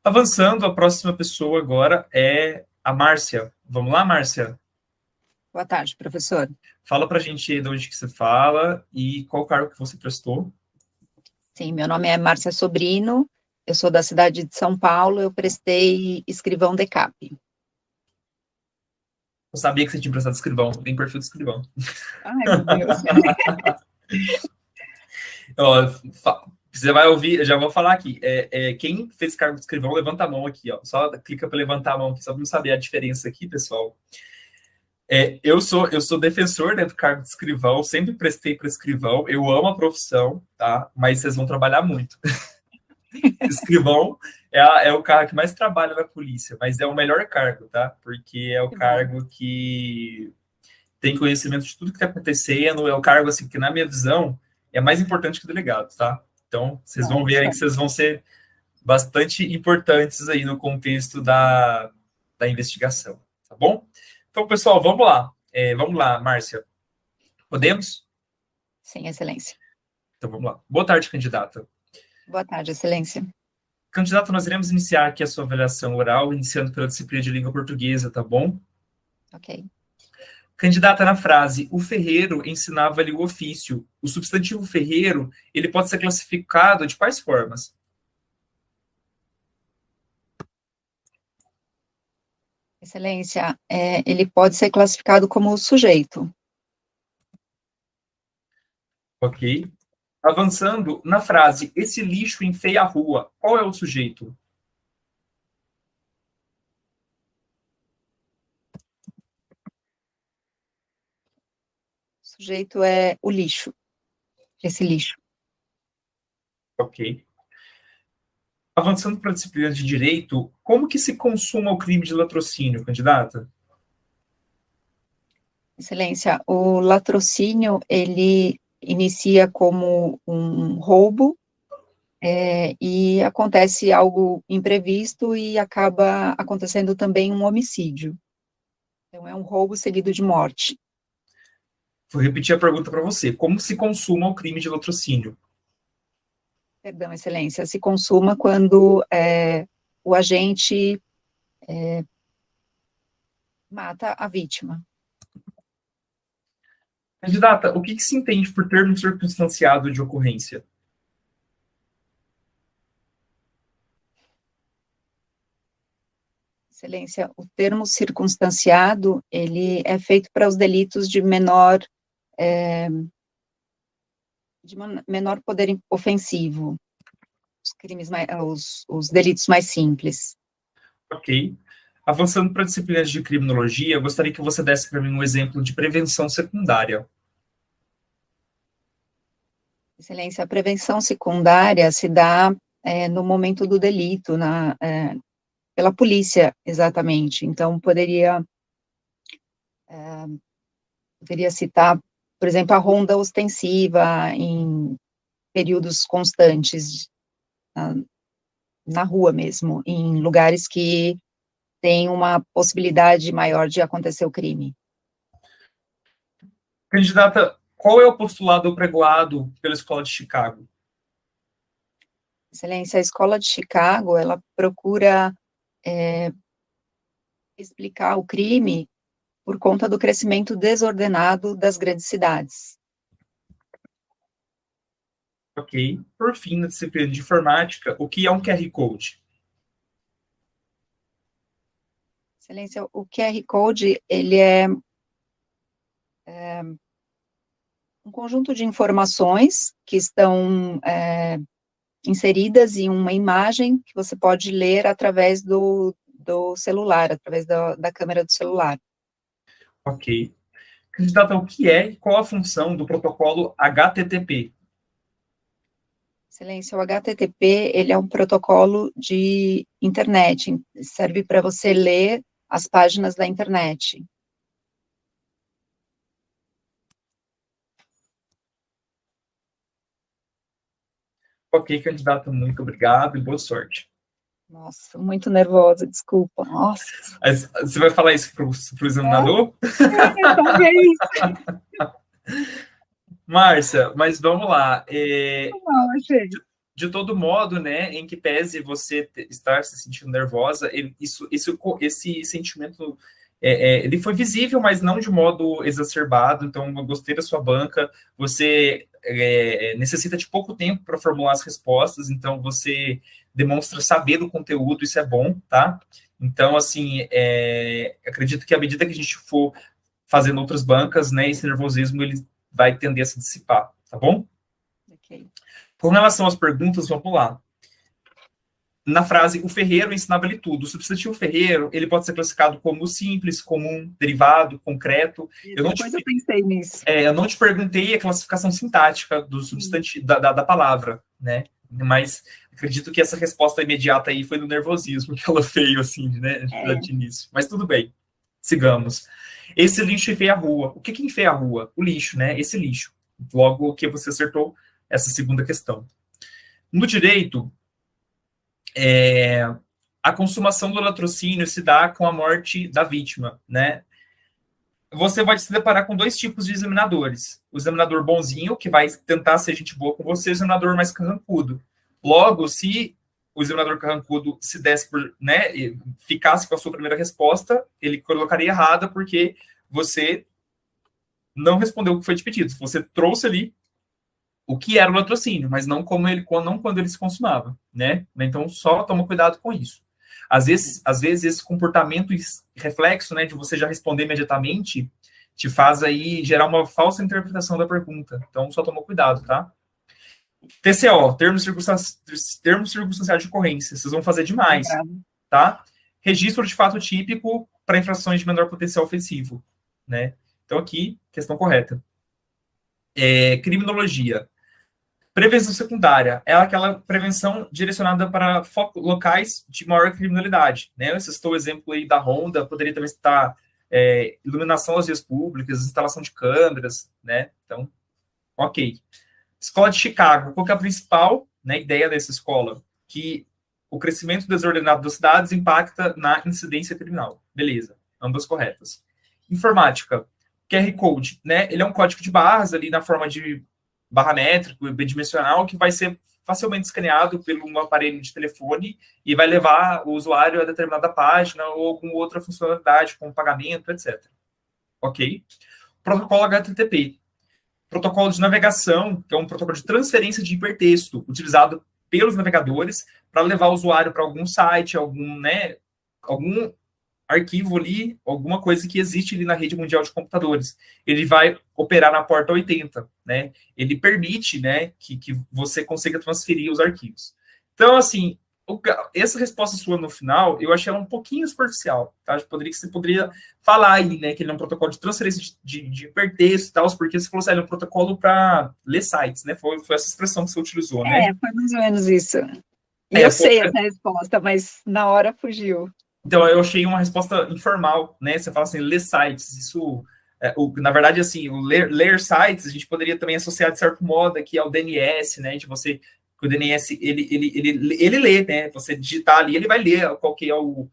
Avançando, a próxima pessoa agora é a Márcia. Vamos lá, Márcia? Boa tarde, professor. Fala pra gente de onde que você fala e qual cargo que você prestou. Sim, meu nome é Márcia Sobrino, eu sou da cidade de São Paulo, eu prestei escrivão DECAP. Eu sabia que você tinha prestado escrivão, tem perfil de escrivão. Ai, meu Deus. Você vai ouvir, eu já vou falar aqui. Quem fez cargo de escrivão, levanta a mão aqui, ó. Só clica para levantar a mão aqui, só para não saber a diferença aqui, pessoal. Eu sou defensor, né, do cargo de escrivão, sempre prestei para escrivão, eu amo a profissão, tá? Mas vocês vão trabalhar muito. Escrivão é o cargo que mais trabalha na polícia, mas é o melhor cargo, tá? Porque é o cargo que tem conhecimento de tudo que está acontecendo, é o cargo, assim, que na minha visão é mais importante que o delegado, tá? Então, vocês vão ver aí que vocês vão ser bastante importantes aí no contexto da investigação, tá bom? Então, pessoal, vamos lá. Vamos lá, Márcia. Podemos? Sim, excelência. Então, vamos lá. Boa tarde, candidata. Boa tarde, excelência. Candidata, nós iremos iniciar aqui a sua avaliação oral, iniciando pela disciplina de língua portuguesa, tá bom? Ok. Candidata, na frase, o ferreiro ensinava-lhe o ofício. O substantivo ferreiro, ele pode ser classificado de quais formas? Excelência, ele pode ser classificado como sujeito. Ok. Avançando, na frase, esse lixo enfeia a rua, qual é o sujeito? O sujeito é o lixo, esse lixo. Ok. Avançando para a disciplina de direito, como que se consuma o crime de latrocínio, candidata? Excelência, o latrocínio, ele inicia como um roubo, e acontece algo imprevisto e acaba acontecendo também um homicídio. Então, é um roubo seguido de morte. Vou repetir a pergunta para você. Como se consuma o crime de latrocínio? Perdão, excelência, se consuma quando o agente mata a vítima. Candidata, o que se entende por termo circunstanciado de ocorrência? Excelência, o termo circunstanciado, ele é feito para os delitos de menor poder ofensivo, os crimes os delitos mais simples. Ok. Avançando para disciplinas de criminologia, eu gostaria que você desse para mim um exemplo de prevenção secundária. Excelência, a prevenção secundária se dá no momento do delito, pela polícia, exatamente. Então, poderia citar, por exemplo, a ronda ostensiva em períodos constantes, na rua mesmo, em lugares que tem uma possibilidade maior de acontecer o crime. Candidata, qual é o postulado pregoado pela Escola de Chicago? Excelência, a Escola de Chicago, ela procura explicar o crime por conta do crescimento desordenado das grandes cidades. Ok. Por fim, na disciplina de informática, o que é um QR Code? Excelência, o QR Code, ele é um conjunto de informações que estão inseridas em uma imagem que você pode ler através do celular, através da câmera do celular. Ok. Candidata, o que é e qual a função do protocolo HTTP? Excelência, o HTTP, ele é um protocolo de internet, serve para você ler as páginas da internet. Ok, candidato, muito obrigado e boa sorte. Nossa, muito nervosa, desculpa. Nossa. Você vai falar isso para o examinador? Talvez. Márcia, mas vamos lá. Não, achei. De todo modo, né, em que pese você estar se sentindo nervosa, esse sentimento, ele foi visível, mas não de modo exacerbado. Então, eu gostei da sua banca. Você necessita de pouco tempo para formular as respostas, então você demonstra saber do conteúdo, isso é bom, tá? Então, assim, acredito que à medida que a gente for fazendo outras bancas, né, esse nervosismo, ele vai tender a se dissipar, tá bom? Ok. Com relação às perguntas, vamos lá. Na frase, o ferreiro ensinava-lhe tudo. O substantivo ferreiro, ele pode ser classificado como simples, comum, derivado, concreto. Eu pensei nisso. Eu não te perguntei a classificação sintática do substantivo, da palavra, né? Mas acredito que essa resposta imediata aí foi do nervosismo que ela veio, assim, né, de início. Mas tudo bem, sigamos. Esse lixo enfeia a rua. O que enfeia a rua? O lixo, né? Esse lixo. Logo que você acertou essa segunda questão. No direito, a consumação do latrocínio se dá com a morte da vítima, né? Você vai se deparar com dois tipos de examinadores. O examinador bonzinho, que vai tentar ser gente boa com você, e o examinador mais carrancudo. Logo, se o examinador carrancudo se desse por, né, ficasse com a sua primeira resposta, ele colocaria errada porque você não respondeu o que foi te pedido. Você trouxe ali o que era o latrocínio, mas não quando ele se consumava, né? Então, só toma cuidado com isso. Às vezes esse comportamento reflexo, né, de você já responder imediatamente, te faz aí gerar uma falsa interpretação da pergunta. Então, só toma cuidado, tá? TCO, termos circunstanciais de ocorrência. Vocês vão fazer demais, tá? Registro de fato típico para infrações de menor potencial ofensivo, né? Então, aqui, questão correta. Criminologia. Prevenção secundária é aquela prevenção direcionada para locais de maior criminalidade, né? Eu citou o exemplo aí da ronda, poderia também citar iluminação das vias públicas, instalação de câmeras, né? Então, ok. Escola de Chicago, qual que é a principal, né, ideia dessa escola? Que o crescimento desordenado das cidades impacta na incidência criminal. Beleza, ambas corretas. Informática, QR Code, né? Ele é um código de barras ali na forma de barra métrico, bidimensional, que vai ser facilmente escaneado pelo um aparelho de telefone e vai levar o usuário a determinada página ou alguma outra funcionalidade, como pagamento, etc. Ok? Protocolo HTTP. Protocolo de navegação, que é um protocolo de transferência de hipertexto, utilizado pelos navegadores para levar o usuário para algum site, algum arquivo ali, alguma coisa que existe ali na rede mundial de computadores. Ele vai operar na porta 80, né? Ele permite, né, que você consiga transferir os arquivos. Então, assim, essa resposta sua no final, eu achei ela um pouquinho superficial, tá? Você poderia falar aí, né, que ele é um protocolo de transferência de hipertexto e tal, porque você falou assim, ele é um protocolo para ler sites, né? Foi essa expressão que você utilizou, né? Foi mais ou menos isso. E eu sei essa resposta, mas na hora fugiu. Então, eu achei uma resposta informal, né? Você fala assim, ler sites, isso... na verdade, assim, o ler sites, a gente poderia também associar, de certo modo, aqui ao DNS, né? De você... O DNS, ele lê, né? Você digitar ali, ele vai ler qual que é o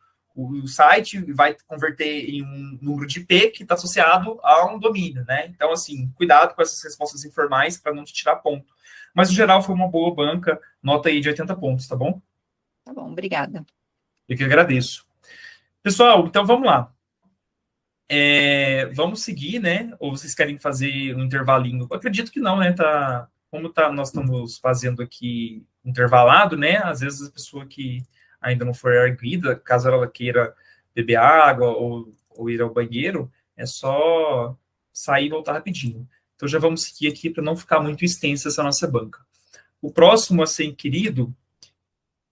site, vai converter em um número de IP que está associado a um domínio, né? Então, assim, cuidado com essas respostas informais para não te tirar ponto. Mas, no geral, foi uma boa banca, nota aí de 80 pontos, tá bom? Tá bom, obrigada. Eu que agradeço. Pessoal, então vamos lá. Vamos seguir, né? Ou vocês querem fazer um intervalinho? Eu acredito que não, né? Nós estamos fazendo aqui intervalado, né? Às vezes a pessoa que ainda não for erguida, caso ela queira beber água ou ir ao banheiro, é só sair e voltar rapidinho. Então já vamos seguir aqui para não ficar muito extensa essa nossa banca. O próximo a ser querido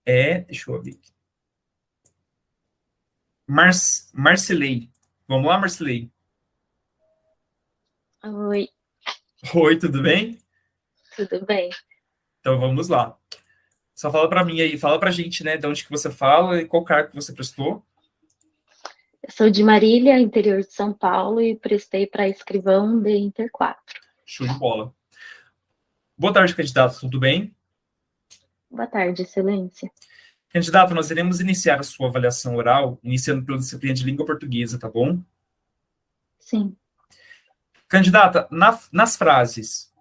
deixa eu ver aqui. Marcilei. Vamos lá, Marcilei? Oi, Oi, tudo bem? tudo bem? Então vamos lá. Só fala para mim aí, fala pra gente, né, de onde que você fala e qual cargo que você prestou. Eu sou de Marília, interior de São Paulo, e prestei para escrivão de Inter 4. Show de bola. Boa tarde, candidato, tudo bem? Boa tarde, Excelência. Candidato, nós iremos iniciar a sua avaliação oral, iniciando pela disciplina de língua portuguesa, tá bom? Sim. Candidata, nas frases,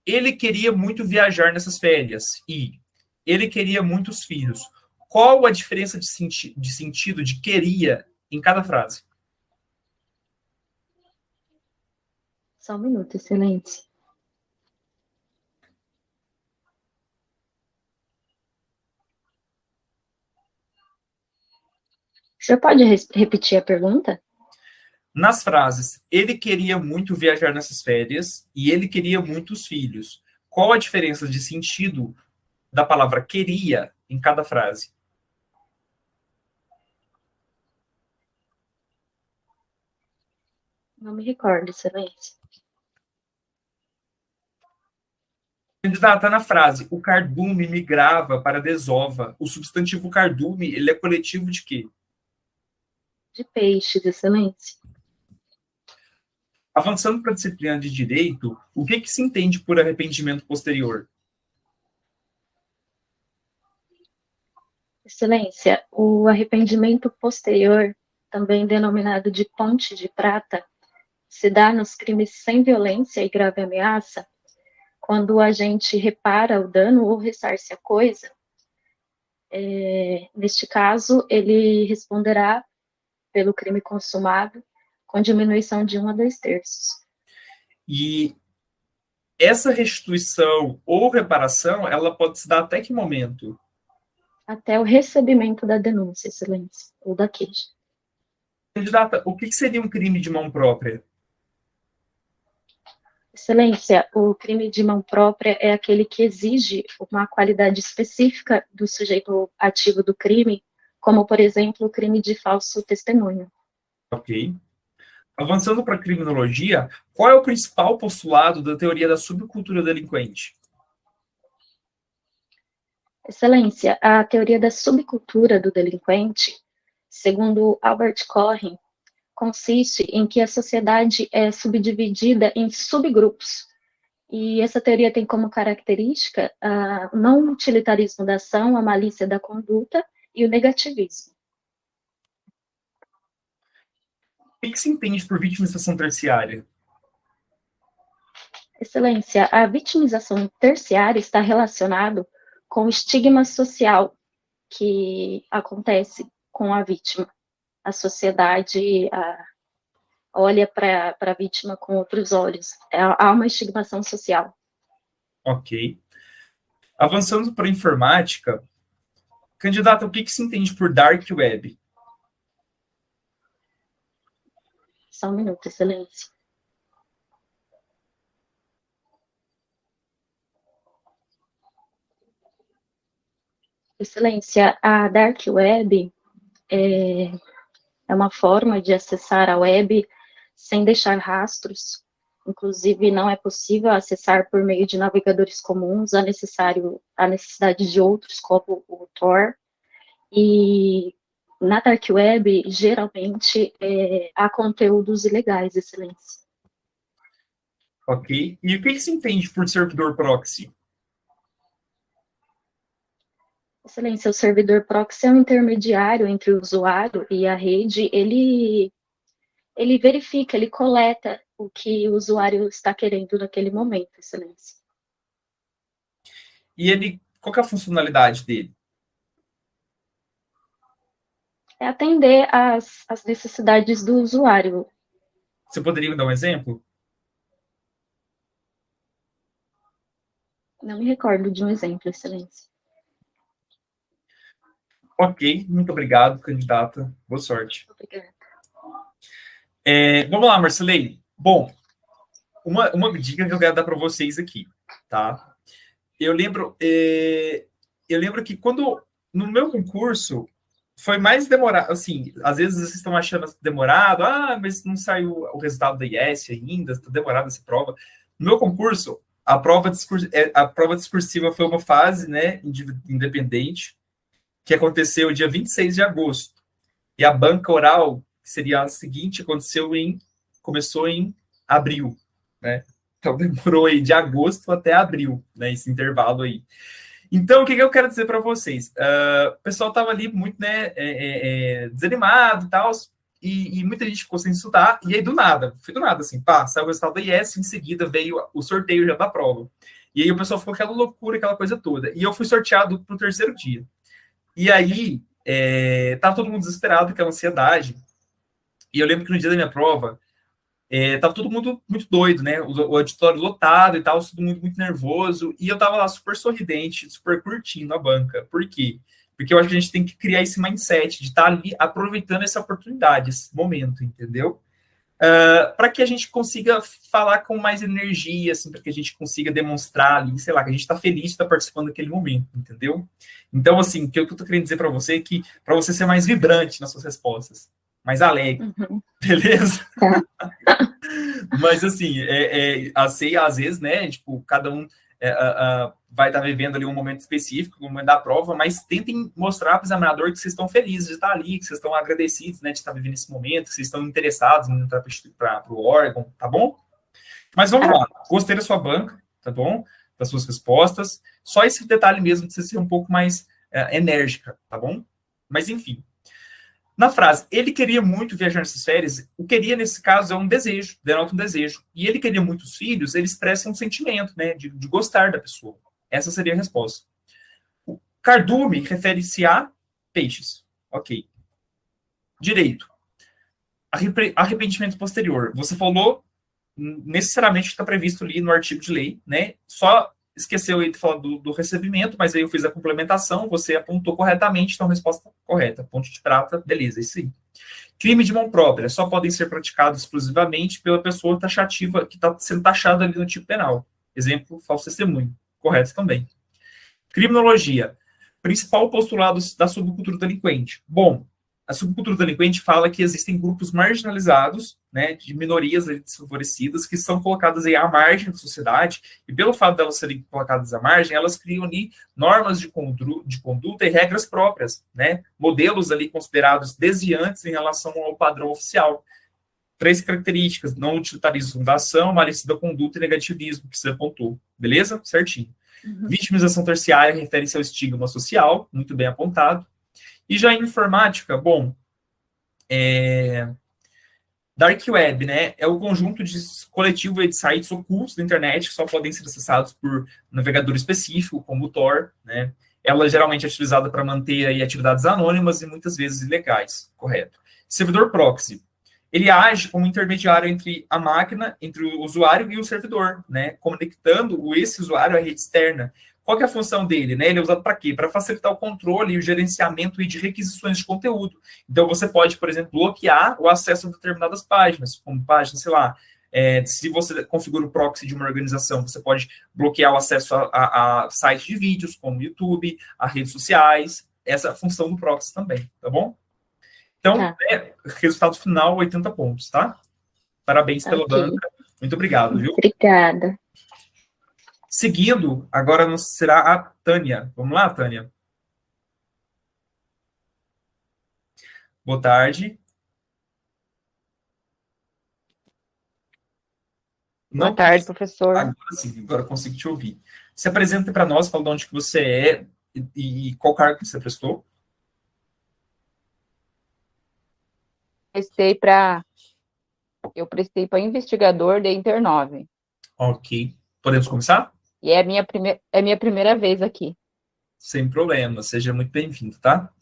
ele queria muito viajar nessas férias e ele queria muitos filhos. Qual a diferença de sentido de queria em cada frase? Só um minuto, Excelência. O senhor pode repetir a pergunta? Nas frases, ele queria muito viajar nessas férias e ele queria muitos filhos. Qual a diferença de sentido da palavra queria em cada frase? Não me recordo, Excelência. Candidata, na frase, o cardume migrava para a desova. O substantivo cardume, ele é coletivo de quê? De peixes, Excelência. Avançando para a disciplina de direito, o que se entende por arrependimento posterior? Excelência, o arrependimento posterior, também denominado de ponte de prata, se dá nos crimes sem violência e grave ameaça, quando o agente repara o dano ou ressarce a coisa. Neste caso, ele responderá pelo crime consumado com diminuição de 1 a 2/3. E essa restituição ou reparação, ela pode se dar até que momento? Até o recebimento da denúncia, Excelência, ou da queixa. Candidata, o que seria um crime de mão própria? Excelência, o crime de mão própria é aquele que exige uma qualidade específica do sujeito ativo do crime, como, por exemplo, o crime de falso testemunho. Ok. Avançando para a criminologia, qual é o principal postulado da teoria da subcultura delinquente? Excelência, a teoria da subcultura do delinquente, segundo Albert Cohen, consiste em que a sociedade é subdividida em subgrupos. E essa teoria tem como característica o não utilitarismo da ação, a malícia da conduta e o negativismo. O que se entende por vitimização terciária? Excelência, a vitimização terciária está relacionado com o estigma social que acontece com a vítima. A sociedade olha para a vítima com outros olhos. Há uma estigmação social. Ok. Avançando para a informática, candidata, o que se entende por dark web? Só um minuto, Excelência. Excelência, a Dark Web é uma forma de acessar a web sem deixar rastros. Inclusive, não é possível acessar por meio de navegadores comuns, há necessidade de outros, como o Tor. E na Dark Web, geralmente, há conteúdos ilegais, Excelência. Ok. E o que se entende por servidor proxy? Excelência, o servidor proxy é um intermediário entre o usuário e a rede. Ele verifica, ele coleta o que o usuário está querendo naquele momento, Excelência. E qual que é a funcionalidade dele? É atender às necessidades do usuário. Você poderia me dar um exemplo? Não me recordo de um exemplo, Excelência. Ok, muito obrigado, candidata. Boa sorte. Obrigada. Vamos lá, Marcelei. Bom, uma dica que eu quero dar para vocês aqui, tá? Eu lembro que quando, no meu concurso, foi mais demorado, assim, às vezes vocês estão achando demorado, mas não saiu o resultado da IES ainda, está demorada essa prova. No meu concurso, a prova discursiva foi uma fase, né, independente, que aconteceu dia 26 de agosto. E a banca oral, que seria a seguinte, começou em abril, né? Então demorou aí de agosto até abril, né, esse intervalo aí. Então, o que eu quero dizer para vocês? O pessoal estava ali muito, né, desanimado e tal, e muita gente ficou sem estudar, e aí do nada, assim, saiu o resultado da IES, em seguida veio o sorteio já da prova. E aí o pessoal ficou aquela loucura, aquela coisa toda. E eu fui sorteado para o terceiro dia. E aí, tava todo mundo desesperado, aquela ansiedade. E eu lembro que no dia da minha prova, tava todo mundo muito doido, né? O auditório lotado e tal, todo mundo muito nervoso. E eu tava lá super sorridente, super curtindo a banca. Por quê? Porque eu acho que a gente tem que criar esse mindset de estar ali aproveitando essa oportunidade, esse momento, entendeu? Para que a gente consiga falar com mais energia, assim, para que a gente consiga demonstrar ali, sei lá, que a gente está feliz de estar participando daquele momento, entendeu? Então, assim, o que eu estou querendo dizer para você é que para você ser mais vibrante nas suas respostas, mais alegre, beleza? Mas, assim, às vezes, né, tipo, cada um vai estar vivendo ali um momento específico, no momento da prova, mas tentem mostrar para o examinador que vocês estão felizes de estar ali, que vocês estão agradecidos, né, de estar vivendo esse momento, que vocês estão interessados em entrar para o órgão, tá bom? Mas vamos lá. Gostei da sua banca, tá bom? Das suas respostas. Só esse detalhe mesmo de você ser um pouco mais enérgica, tá bom? Mas, enfim. Na frase, ele queria muito viajar nessas férias, o queria, nesse caso, é um desejo, denota um desejo. E ele queria muitos filhos, ele expressa um sentimento, né, de gostar da pessoa. Essa seria a resposta. O cardume refere-se a peixes. Ok. Direito. Arrependimento posterior. Você falou, necessariamente está previsto ali no artigo de lei, né? Só esqueceu aí de falar do recebimento, mas aí eu fiz a complementação, você apontou corretamente, então resposta correta. Ponto de prata, beleza, isso aí. Crime de mão própria só podem ser praticados exclusivamente pela pessoa taxativa que está sendo taxada ali no tipo penal. Exemplo, falso testemunho. Correto também. Criminologia. Principal postulado da subcultura delinquente. Bom, a subcultura delinquente fala que existem grupos marginalizados, né, de minorias desfavorecidas, que são colocadas aí à margem da sociedade, e pelo fato de elas serem colocadas à margem, elas criam ali normas de conduta e regras próprias, né, modelos ali considerados desviantes em relação ao padrão oficial. 3 características: não utilitarismo da ação, malícia da conduta e negativismo, que você apontou. Beleza? Certinho. Vitimização terciária refere-se ao estigma social, muito bem apontado. E já em informática, bom, Dark Web, né, é o conjunto coletivo de sites ocultos da internet que só podem ser acessados por navegador específico, como o Tor, né. Ela geralmente é utilizada para manter aí atividades anônimas e muitas vezes ilegais, correto. Servidor proxy. Ele age como intermediário entre a máquina, entre o usuário e o servidor, né, conectando esse usuário à rede externa, Qual que é a função dele? Né? Ele é usado para quê? Para facilitar o controle e o gerenciamento de requisições de conteúdo. Então, você pode, por exemplo, bloquear o acesso a determinadas páginas, como páginas, sei lá, se você configura o proxy de uma organização, você pode bloquear o acesso a sites de vídeos, como YouTube, a redes sociais, essa é a função do proxy também, tá bom? Então, Tá. Resultado final, 80 pontos, tá? Parabéns pela Ok. banca. Muito obrigado, viu? Obrigada. Seguindo, agora será a Tânia. Vamos lá, Tânia? Boa tarde. Boa tarde, professor. Agora sim, agora consigo te ouvir. Se apresenta para nós, fala de onde que você é e qual cargo que você prestou. Eu prestei para investigador da Inter9. Ok. Podemos começar? E é a minha primeira vez aqui. Sem problema. Seja muito bem-vindo, tá?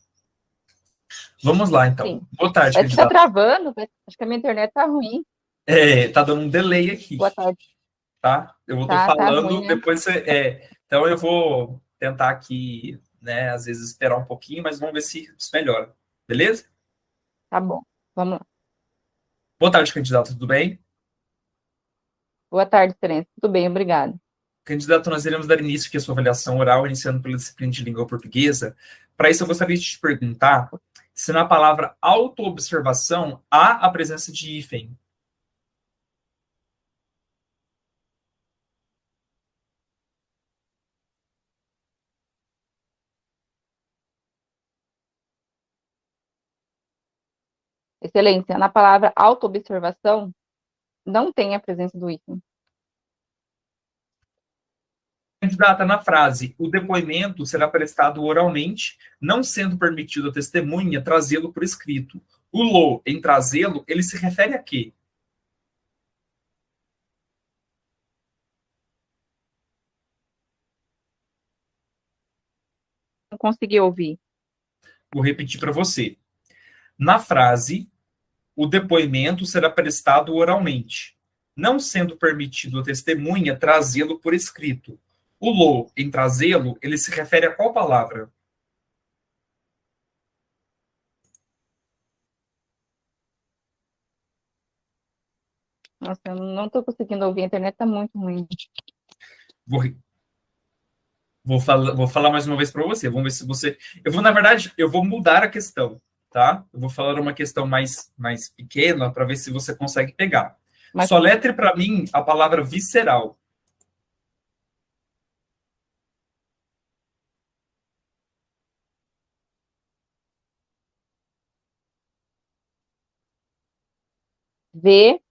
Vamos lá, então. Sim. Boa tarde, Parece que tá candidato. travando, acho que a minha internet tá ruim. Tá dando um delay aqui. Boa tarde. Tá? Eu vou estar Tá falando, ruim, né? depois você... Então, eu vou tentar aqui, né, às vezes esperar um pouquinho, mas vamos ver se isso melhora. Beleza? Tá bom, vamos lá. Boa tarde, candidato. Tudo bem? Boa tarde, excelência. Tudo bem, obrigado. Candidato, nós iremos dar início aqui à sua avaliação oral, iniciando pela disciplina de língua portuguesa. Para isso, eu gostaria de te perguntar se na palavra autoobservação há a presença de hífen. Excelência, na palavra autoobservação, não tem a presença do item. Candidata, na frase, o depoimento será prestado oralmente, não sendo permitido a testemunha trazê-lo por escrito. O lo, em trazê-lo, ele se refere a quê? Não consegui ouvir. Vou repetir para você. Na frase, o depoimento será prestado oralmente, não sendo permitido a testemunha trazê-lo por escrito. O lo, em trazê-lo, ele se refere a qual palavra? Nossa, eu não estou conseguindo ouvir, a internet tá muito ruim. Vou falar mais uma vez para você. Vamos ver se você. Na verdade, eu vou mudar a questão, tá? Eu vou falar uma questão mais pequena para ver se você consegue pegar. Mas Soletre para mim a palavra visceral. VISSERAL.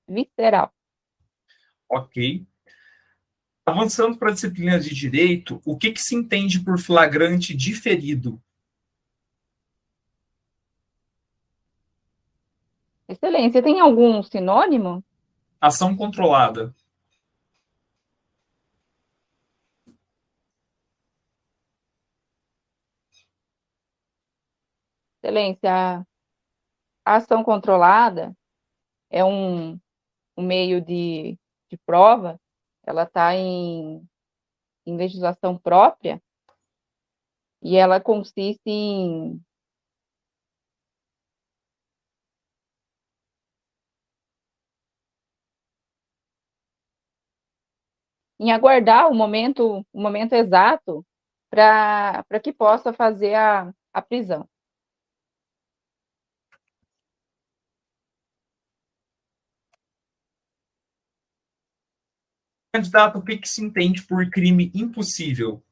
Visceral. Ok. Avançando para a disciplina de direito, o que se entende por flagrante diferido? Excelência, tem algum sinônimo? Ação controlada. Excelência, a ação controlada é um meio de prova, ela está em legislação própria e ela consiste em aguardar o momento exato para que possa fazer a prisão. Candidato, o que se entende por crime impossível?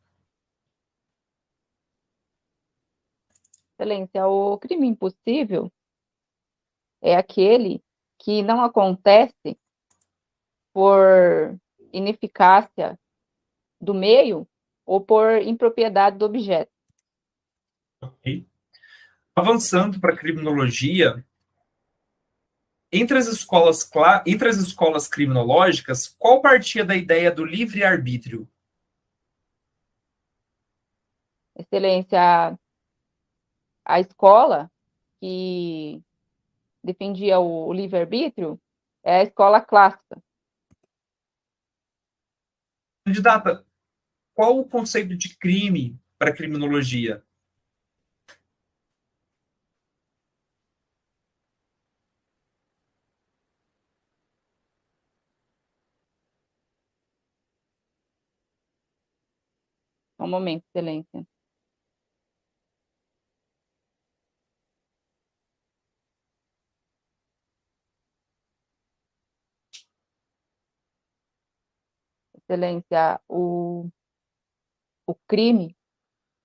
Excelência, o crime impossível é aquele que não acontece por ineficácia do meio ou por impropriedade do objeto. Ok. Avançando para a criminologia, entre as escolas criminológicas, qual partia da ideia do livre-arbítrio? Excelência, a escola que defendia o livre-arbítrio, é a escola clássica. Candidata, qual o conceito de crime para a criminologia? Um momento, Excelência. Excelência, o crime,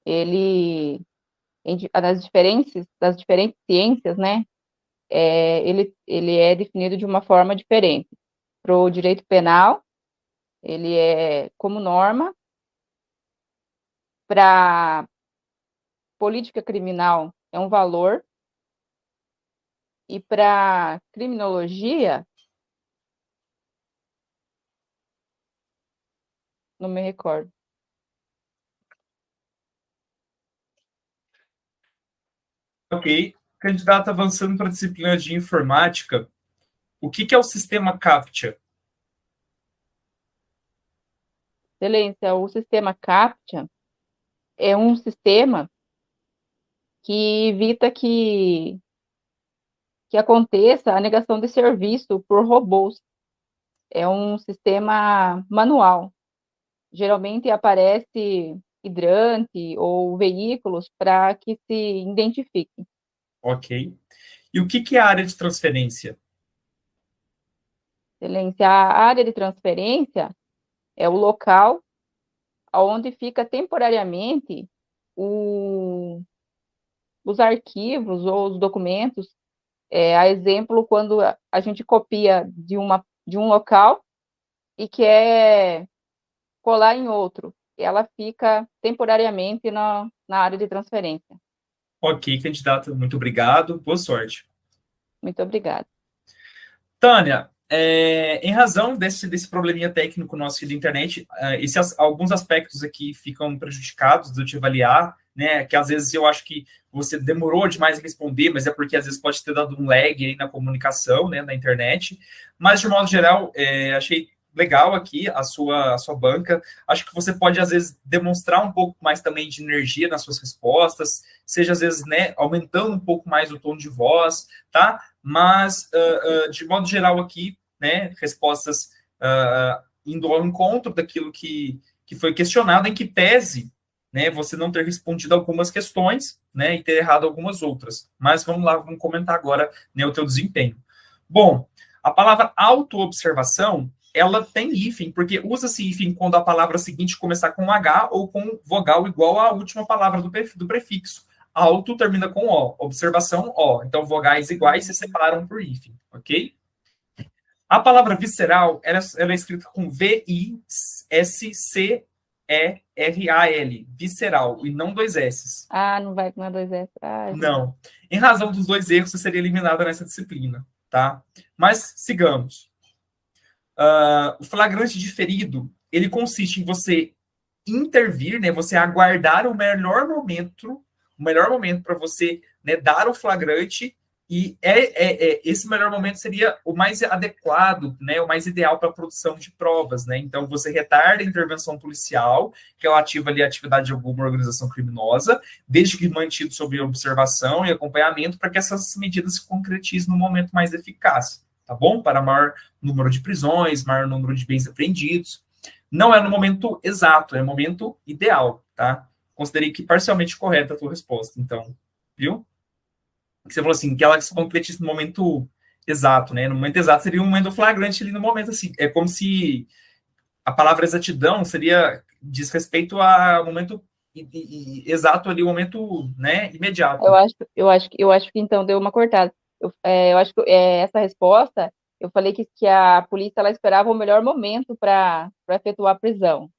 ele, das diferentes ciências, né, ele é definido de uma forma diferente. Para o direito penal, ele é como norma. Para política criminal, é um valor. E para criminologia, não me recordo. Ok. Candidato, avançando para a disciplina de informática, o que é o sistema CAPTCHA? Excelência, o sistema CAPTCHA é um sistema que evita que aconteça a negação de serviço por robôs. É um sistema manual. Geralmente aparece hidrante ou veículos para que se identifique. Ok. E o que é a área de transferência? Excelência, a área de transferência é o local onde fica temporariamente os arquivos ou os documentos. A exemplo, quando a gente copia de um local e quer colar em outro, ela fica temporariamente na área de transferência. Ok, candidato, muito obrigado. Boa sorte. Muito obrigada. Tânia, em razão desse probleminha técnico nosso aqui da internet, alguns aspectos aqui ficam prejudicados de eu te avaliar, né? Que às vezes eu acho que você demorou demais a responder, mas é porque às vezes pode ter dado um lag aí na comunicação, né, na internet. Mas, de modo geral, achei legal aqui a sua banca. Acho que você pode, às vezes, demonstrar um pouco mais também de energia nas suas respostas, seja, às vezes, né, aumentando um pouco mais o tom de voz, tá? Mas, de modo geral aqui, né, respostas indo ao encontro daquilo que foi questionado, em que tese, né, você não ter respondido algumas questões, né, e ter errado algumas outras. Mas vamos lá, vamos comentar agora, né, o teu desempenho. Bom, a palavra autoobservação, ela tem hífen, porque usa-se hífen quando a palavra seguinte começar com H ou com vogal igual à última palavra do prefixo. Auto termina com O, observação O. Então, vogais iguais se separam por hífen, ok? A palavra visceral, ela é escrita com V-I-S-C-E-R-A-L, visceral, e não 2 S. Ah, não vai com 2 S. Não. Em razão dos 2 erros, você seria eliminada nessa disciplina, tá? Mas, sigamos. O flagrante diferido, ele consiste em você intervir, né, você aguardar o melhor momento para você, né, dar o flagrante, e esse melhor momento seria o mais adequado, né, o mais ideal para a produção de provas, né? Então, você retarda a intervenção policial relativa ali à atividade de alguma organização criminosa, desde que mantido sob observação e acompanhamento, para que essas medidas se concretizem no momento mais eficaz, tá bom? Para maior número de prisões, maior número de bens apreendidos. Não é no momento exato, é no momento ideal, tá? Considerei que parcialmente correta a tua resposta, então, viu? Você falou assim, que ela se concretiza no momento exato, né? No momento exato seria um momento flagrante ali no momento, assim. É como se a palavra exatidão diz respeito ao momento exato ali, o momento, né, imediato. Eu acho que então deu uma cortada. Eu acho que essa resposta, eu falei que a polícia ela esperava o melhor momento para efetuar a prisão.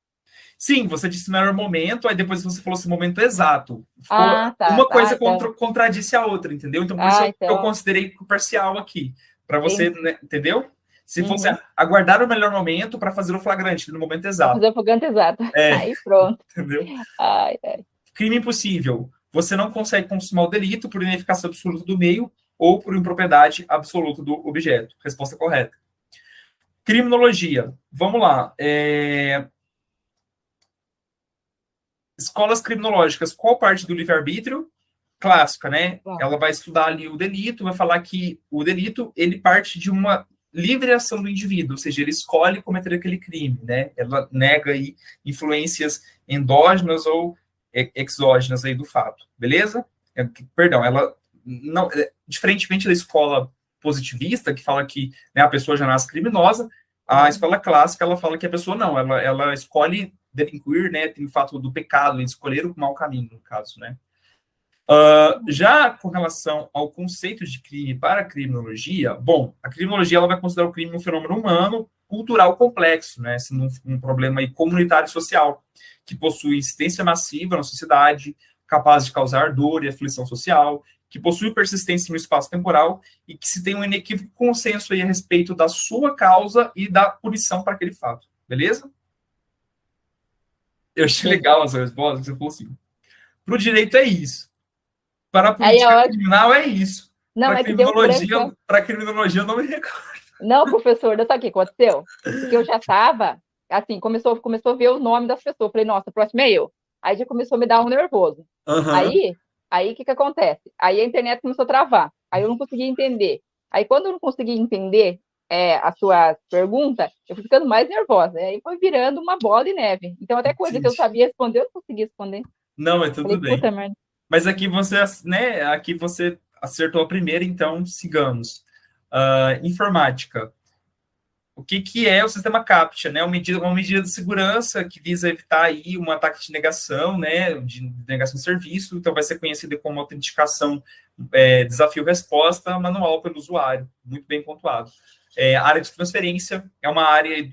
Sim, você disse o melhor momento, aí depois você falou esse momento exato. Uma coisa contradisse a outra, entendeu? Então, por isso que eu considerei parcial aqui, para você, né, entendeu? Se fosse aguardar o melhor momento para fazer o flagrante no momento exato. Fazer o flagrante exato. Aí pronto. Entendeu? Ai. Crime impossível. Você não consegue consumar o delito por ineficácia absoluta do meio ou por impropriedade absoluta do objeto. Resposta correta. Criminologia. Vamos lá. Escolas criminológicas. Qual parte do livre-arbítrio? Clássica, né? Ela vai estudar ali o delito, vai falar que o delito, ele parte de uma livre ação do indivíduo, ou seja, ele escolhe cometer aquele crime, né? Ela nega aí influências endógenas ou exógenas aí do fato, beleza? Perdão, ela não, diferentemente da escola positivista, que fala que, né, a pessoa já nasce criminosa, a escola clássica, ela fala que a pessoa não, ela escolhe delinquir, né? Tem o fato do pecado, de escolher o mau caminho, no caso, né? Já com relação ao conceito de crime para a criminologia, bom, a criminologia ela vai considerar o crime um fenômeno humano, cultural complexo, né, sendo um problema aí comunitário e social, que possui incidência massiva na sociedade, capaz de causar dor e aflição social, que possui persistência no espaço temporal e que se tem um inequívoco consenso aí a respeito da sua causa e da punição para aquele fato, beleza? Eu achei legal essa resposta, você falou assim. Para o direito é isso. Para a política criminal é isso. Não, para criminologia eu não me recordo. Não, professor, sabe o que aconteceu? Porque eu já estava, assim, começou a ver o nome das pessoas. Falei, nossa, próximo é eu. Aí já começou a me dar um nervoso. Aí o que acontece? Aí a internet começou a travar. Aí eu não conseguia entender. Aí quando eu não conseguia entender a sua pergunta, eu fui ficando mais nervosa. Aí foi virando uma bola de neve. Então até coisa que eu sabia responder, eu não conseguia responder. Não, mas tudo bem. Mas aqui você, né, acertou a primeira, então sigamos. Informática. O que é o sistema CAPTCHA, né? Uma medida de segurança que visa evitar aí um ataque de negação, né? De negação de serviço, então vai ser conhecida como autenticação desafio-resposta manual pelo usuário. Muito bem pontuado. Área de transferência é uma área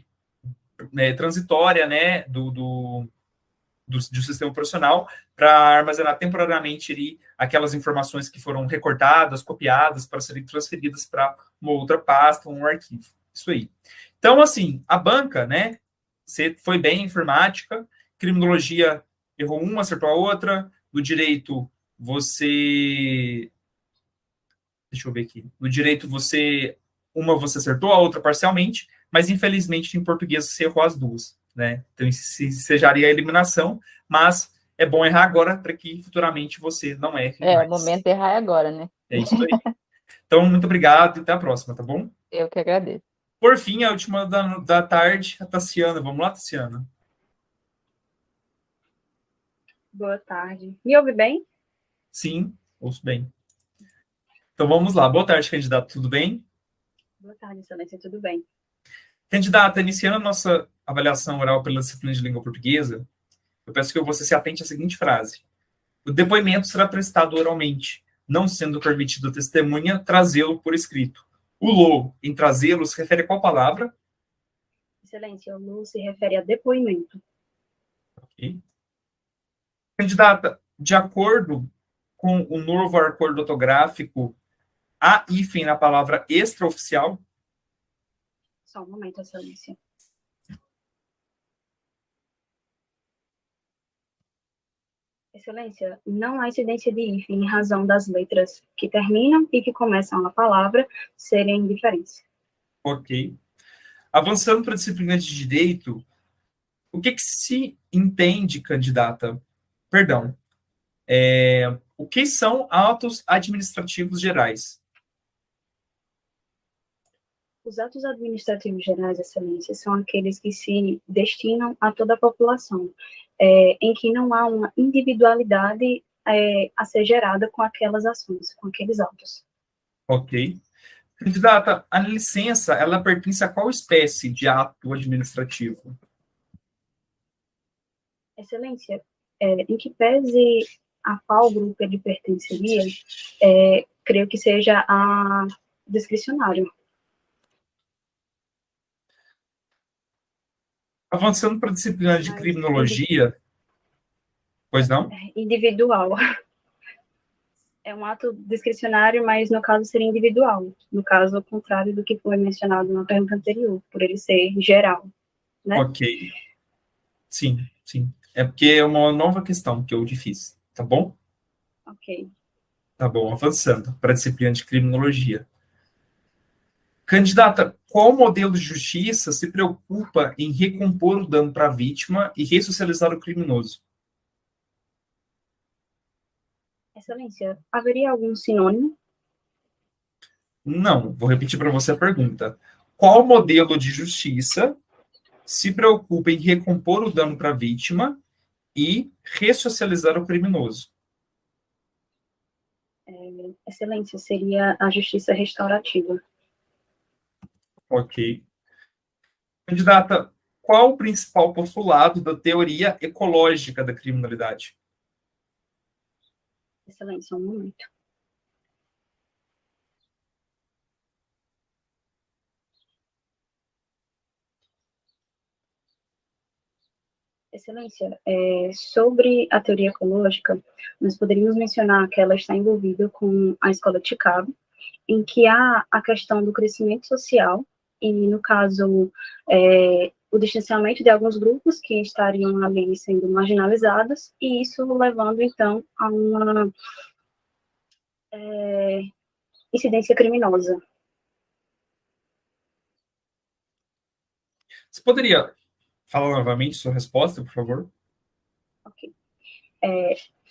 transitória, né? Do sistema operacional para armazenar temporariamente ali aquelas informações que foram recortadas, copiadas, para serem transferidas para uma outra pasta, um arquivo. Isso aí. Então, assim, a banca, né, você foi bem em informática, criminologia errou uma, acertou a outra, no direito você... Deixa eu ver aqui. No direito uma você acertou, a outra parcialmente, mas infelizmente em português você errou as duas. Né? Então, sejaria a eliminação, mas é bom errar agora para que futuramente você não erre mais. O momento de errar é agora, né? É isso aí. Então, muito obrigado e até a próxima, tá bom? Eu que agradeço. Por fim, a última da tarde, a Tassiana. Vamos lá, Tassiana? Boa tarde. Me ouve bem? Sim, ouço bem. Então, vamos lá. Boa tarde, candidato. Tudo bem? Boa tarde, excelência. Tudo bem. Candidata, iniciando a nossa avaliação oral pela disciplina de língua portuguesa, eu peço que você se atente à seguinte frase. O depoimento será prestado oralmente, não sendo permitido a testemunha trazê-lo por escrito. O lo, em trazê-lo, se refere a qual palavra? Excelência, o lo se refere a depoimento. Ok. Candidata, de acordo com o novo acordo ortográfico, há hífen na palavra extraoficial? Só um momento, excelência. Excelência, não há incidência de hífen em razão das letras que terminam e que começam a palavra serem diferentes. Ok. Avançando para a disciplina de direito, o que se entende, candidata? Perdão. O que são atos administrativos gerais? Os atos administrativos gerais, excelência, são aqueles que se destinam a toda a população, em que não há uma individualidade a ser gerada com aquelas ações, com aqueles atos. Ok. Candidata, a licença, ela pertence a qual espécie de ato administrativo? Excelência, em que pese a qual grupo ele pertenceria, creio que seja a discricionário. Avançando para a disciplina de criminologia, pois não? Individual. É um ato discricionário, mas no caso seria individual. No caso, ao contrário do que foi mencionado na pergunta anterior, por ele ser geral. Né? Ok. Sim, sim. É porque é uma nova questão que eu fiz, tá bom? Ok. Tá bom, avançando para a disciplina de criminologia. Candidata, qual modelo de justiça se preocupa em recompor o dano para a vítima e ressocializar o criminoso? Excelência, haveria algum sinônimo? Não, vou repetir para você a pergunta. Qual modelo de justiça se preocupa em recompor o dano para a vítima e ressocializar o criminoso? Excelência, seria a justiça restaurativa. Ok. Candidata, qual o principal postulado da teoria ecológica da criminalidade? Excelência, um momento. Excelência, sobre a teoria ecológica, nós poderíamos mencionar que ela está envolvida com a escola de Chicago, em que há a questão do crescimento social, e, no caso, o distanciamento de alguns grupos que estariam ali sendo marginalizados, e isso levando, então, a uma incidência criminosa. Você poderia falar novamente sua resposta, por favor? Ok.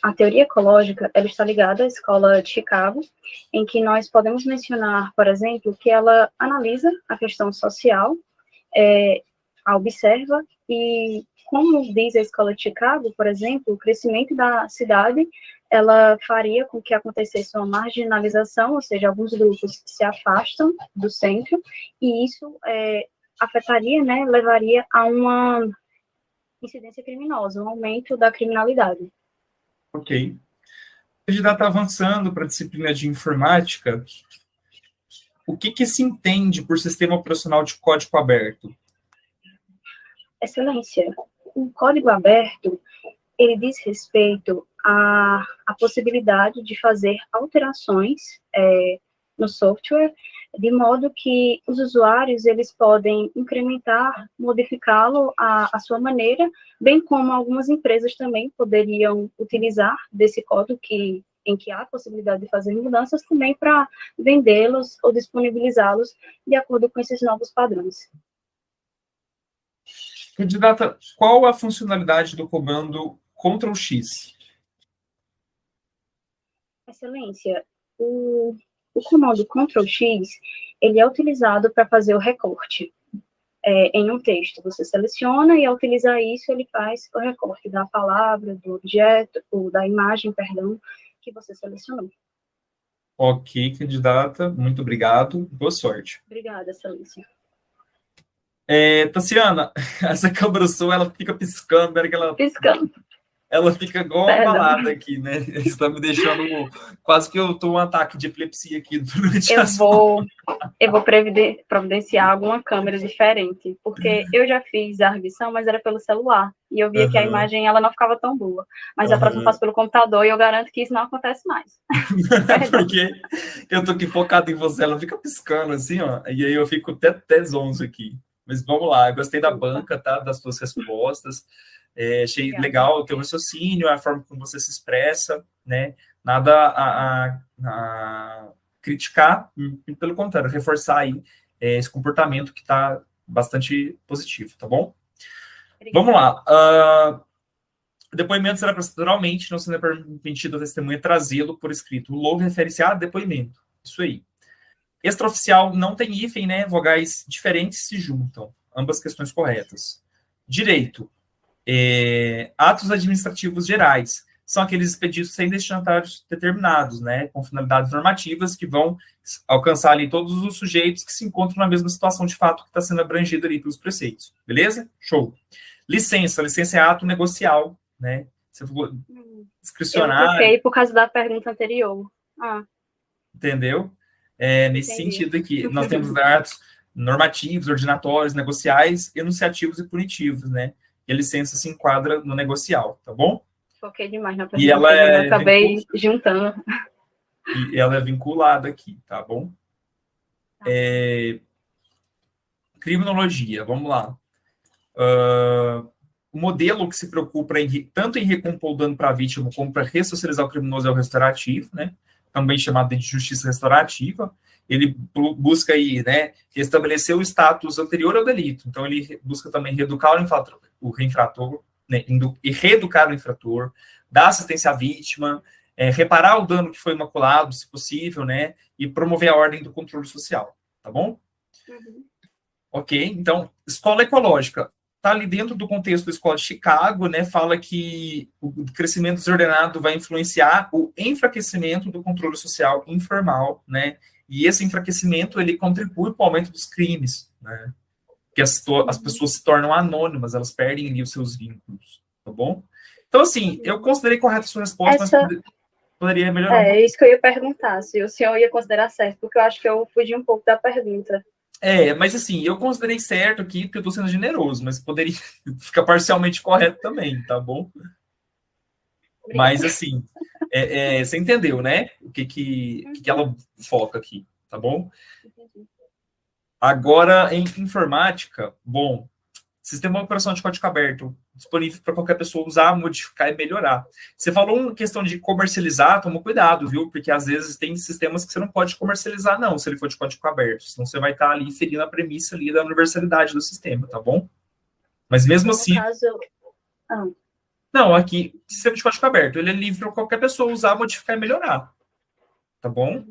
A teoria ecológica, ela está ligada à escola de Chicago, em que nós podemos mencionar, por exemplo, que ela analisa a questão social, a observa, e como diz a escola de Chicago, por exemplo, o crescimento da cidade, ela faria com que acontecesse uma marginalização, ou seja, alguns grupos se afastam do centro, e isso afetaria, né, levaria a uma incidência criminosa, um aumento da criminalidade. Ok. A gente está avançando para a disciplina de informática. O que se entende por sistema operacional de código aberto? Excelência, o código aberto, ele diz respeito à possibilidade de fazer alterações no software, de modo que os usuários, eles podem incrementar, modificá-lo à sua maneira, bem como algumas empresas também poderiam utilizar desse código em que há a possibilidade de fazer mudanças também para vendê-los ou disponibilizá-los de acordo com esses novos padrões. Candidata, qual a funcionalidade do comando Ctrl+X? Excelência, o comando Ctrl+X, ele é utilizado para fazer o recorte em um texto. Você seleciona e, ao utilizar isso, ele faz o recorte da palavra, do objeto, ou da imagem, perdão, que você selecionou. Ok, candidata, muito obrigado. Boa sorte. Obrigada, Excelência. Tassiana, essa câmera sua, ela fica piscando, Piscando. Ela fica igual uma balada aqui, né? Está me deixando quase que eu estou um ataque de epilepsia aqui durante eu vou providenciar alguma câmera diferente, porque eu já fiz a revisão, mas era pelo celular, e eu via que a imagem ela não ficava tão boa, mas a próxima eu faço pelo computador, e eu garanto que isso não acontece mais. Porque eu tô aqui focado em você, ela fica piscando assim, ó, e aí eu fico até zonzo aqui. Mas vamos lá, eu gostei da banca, tá? Das suas respostas. Achei legal o teu raciocínio, a forma como você se expressa, né? Nada a criticar, pelo contrário, reforçar aí esse comportamento que está bastante positivo, tá bom? Obrigada. Vamos lá. Depoimento será proceduralmente, não sendo permitido a testemunha trazê-lo por escrito. O logo refere-se a depoimento. Isso aí. Extraoficial não tem hífen, né? Vogais diferentes se juntam. Ambas questões corretas. Direito. Atos administrativos gerais. São aqueles expedidos sem destinatários determinados, né? Com finalidades normativas que vão alcançar ali todos os sujeitos que se encontram na mesma situação de fato que está sendo abrangida ali pelos preceitos. Beleza? Show. Licença. Licença é ato negocial, né? Você for discricionário. Eu troquei por causa da pergunta anterior. Entendeu? Nesse sentido aqui, nós temos atos normativos, ordinatórios, negociais, enunciativos e punitivos, né? E a licença se enquadra no negocial, tá bom? Foquei demais na pergunta, eu acabei juntando. E ela é vinculada aqui, tá bom? Criminologia, vamos lá. O modelo que se preocupa tanto em recompor o dano para a vítima como para ressocializar o criminoso é o restaurativo, né? também chamado de justiça restaurativa. Ele busca aí, né, restabelecer o status anterior ao delito. Então, ele busca também reeducar o infrator, né, e reeducar o infrator, dar assistência à vítima, reparar o dano que foi maculado, se possível, né, e promover a ordem do controle social, tá bom? Uhum. Ok, então, escola ecológica. Está ali dentro do contexto da escola de Chicago, né, fala que o crescimento desordenado vai influenciar o enfraquecimento do controle social informal, né, e esse enfraquecimento, ele contribui para o aumento dos crimes, né, que as pessoas se tornam anônimas, elas perdem ali os seus vínculos, tá bom? Então, assim, eu considerei correta a sua resposta, mas poderia melhorar. É isso que eu ia perguntar, se o senhor ia considerar certo, porque eu acho que eu fugi um pouco da pergunta. Mas assim, eu considerei certo aqui, porque eu estou sendo generoso, mas poderia ficar parcialmente correto também, tá bom? Mas assim, você entendeu, né? O que ela foca aqui, tá bom? Agora, em informática, bom, sistema de operação de código aberto, disponível para qualquer pessoa usar, modificar e melhorar. Você falou uma questão de comercializar, toma cuidado, viu? Porque às vezes tem sistemas que você não pode comercializar, não, se ele for de código aberto. Senão você vai estar ali ferindo a premissa ali da universalidade do sistema, tá bom? Mas mesmo assim... No caso... Não, aqui, sistema de código aberto, ele é livre para qualquer pessoa usar, modificar e melhorar. Tá bom?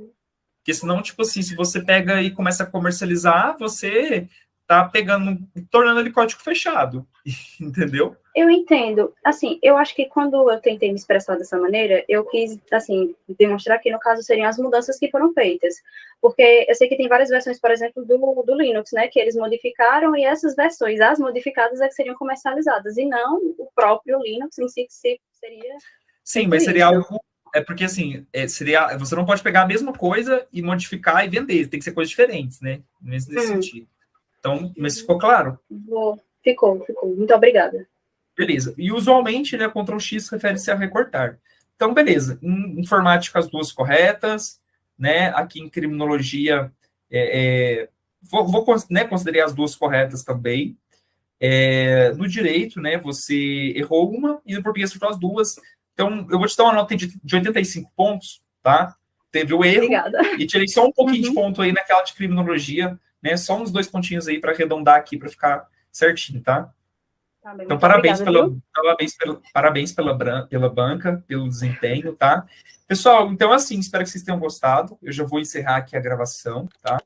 Porque senão, tipo assim, se você pega e começa a comercializar, você tá pegando, tornando ele código fechado, entendeu? Eu entendo. Assim, eu acho que quando eu tentei me expressar dessa maneira, eu quis, assim, demonstrar que, no caso, seriam as mudanças que foram feitas. Porque eu sei que tem várias versões, por exemplo, do Linux, né, que eles modificaram, e essas versões, as modificadas, é que seriam comercializadas, e não o próprio Linux em si, que seria... Sim, mas seria algo... porque, assim, você não pode pegar a mesma coisa e modificar e vender. Tem que ser coisas diferentes, né? Nesse sentido. Então, mas ficou claro? Ficou. Muito obrigada. Beleza. E, usualmente, né, Ctrl+X refere-se a recortar. Então, beleza. Em informática, as duas corretas, né? Aqui em criminologia, considerei as duas corretas também. No direito, né, você errou uma e no português você as duas. Então, eu vou te dar uma nota de 85 pontos, tá? Teve o erro. Obrigada. E tirei só um pouquinho de ponto aí naquela de criminologia, né? Só uns 2 pontinhos aí para arredondar aqui, para ficar certinho, tá? Então, parabéns pela banca, pelo desempenho, tá? Pessoal, então, assim, espero que vocês tenham gostado. Eu já vou encerrar aqui a gravação, tá?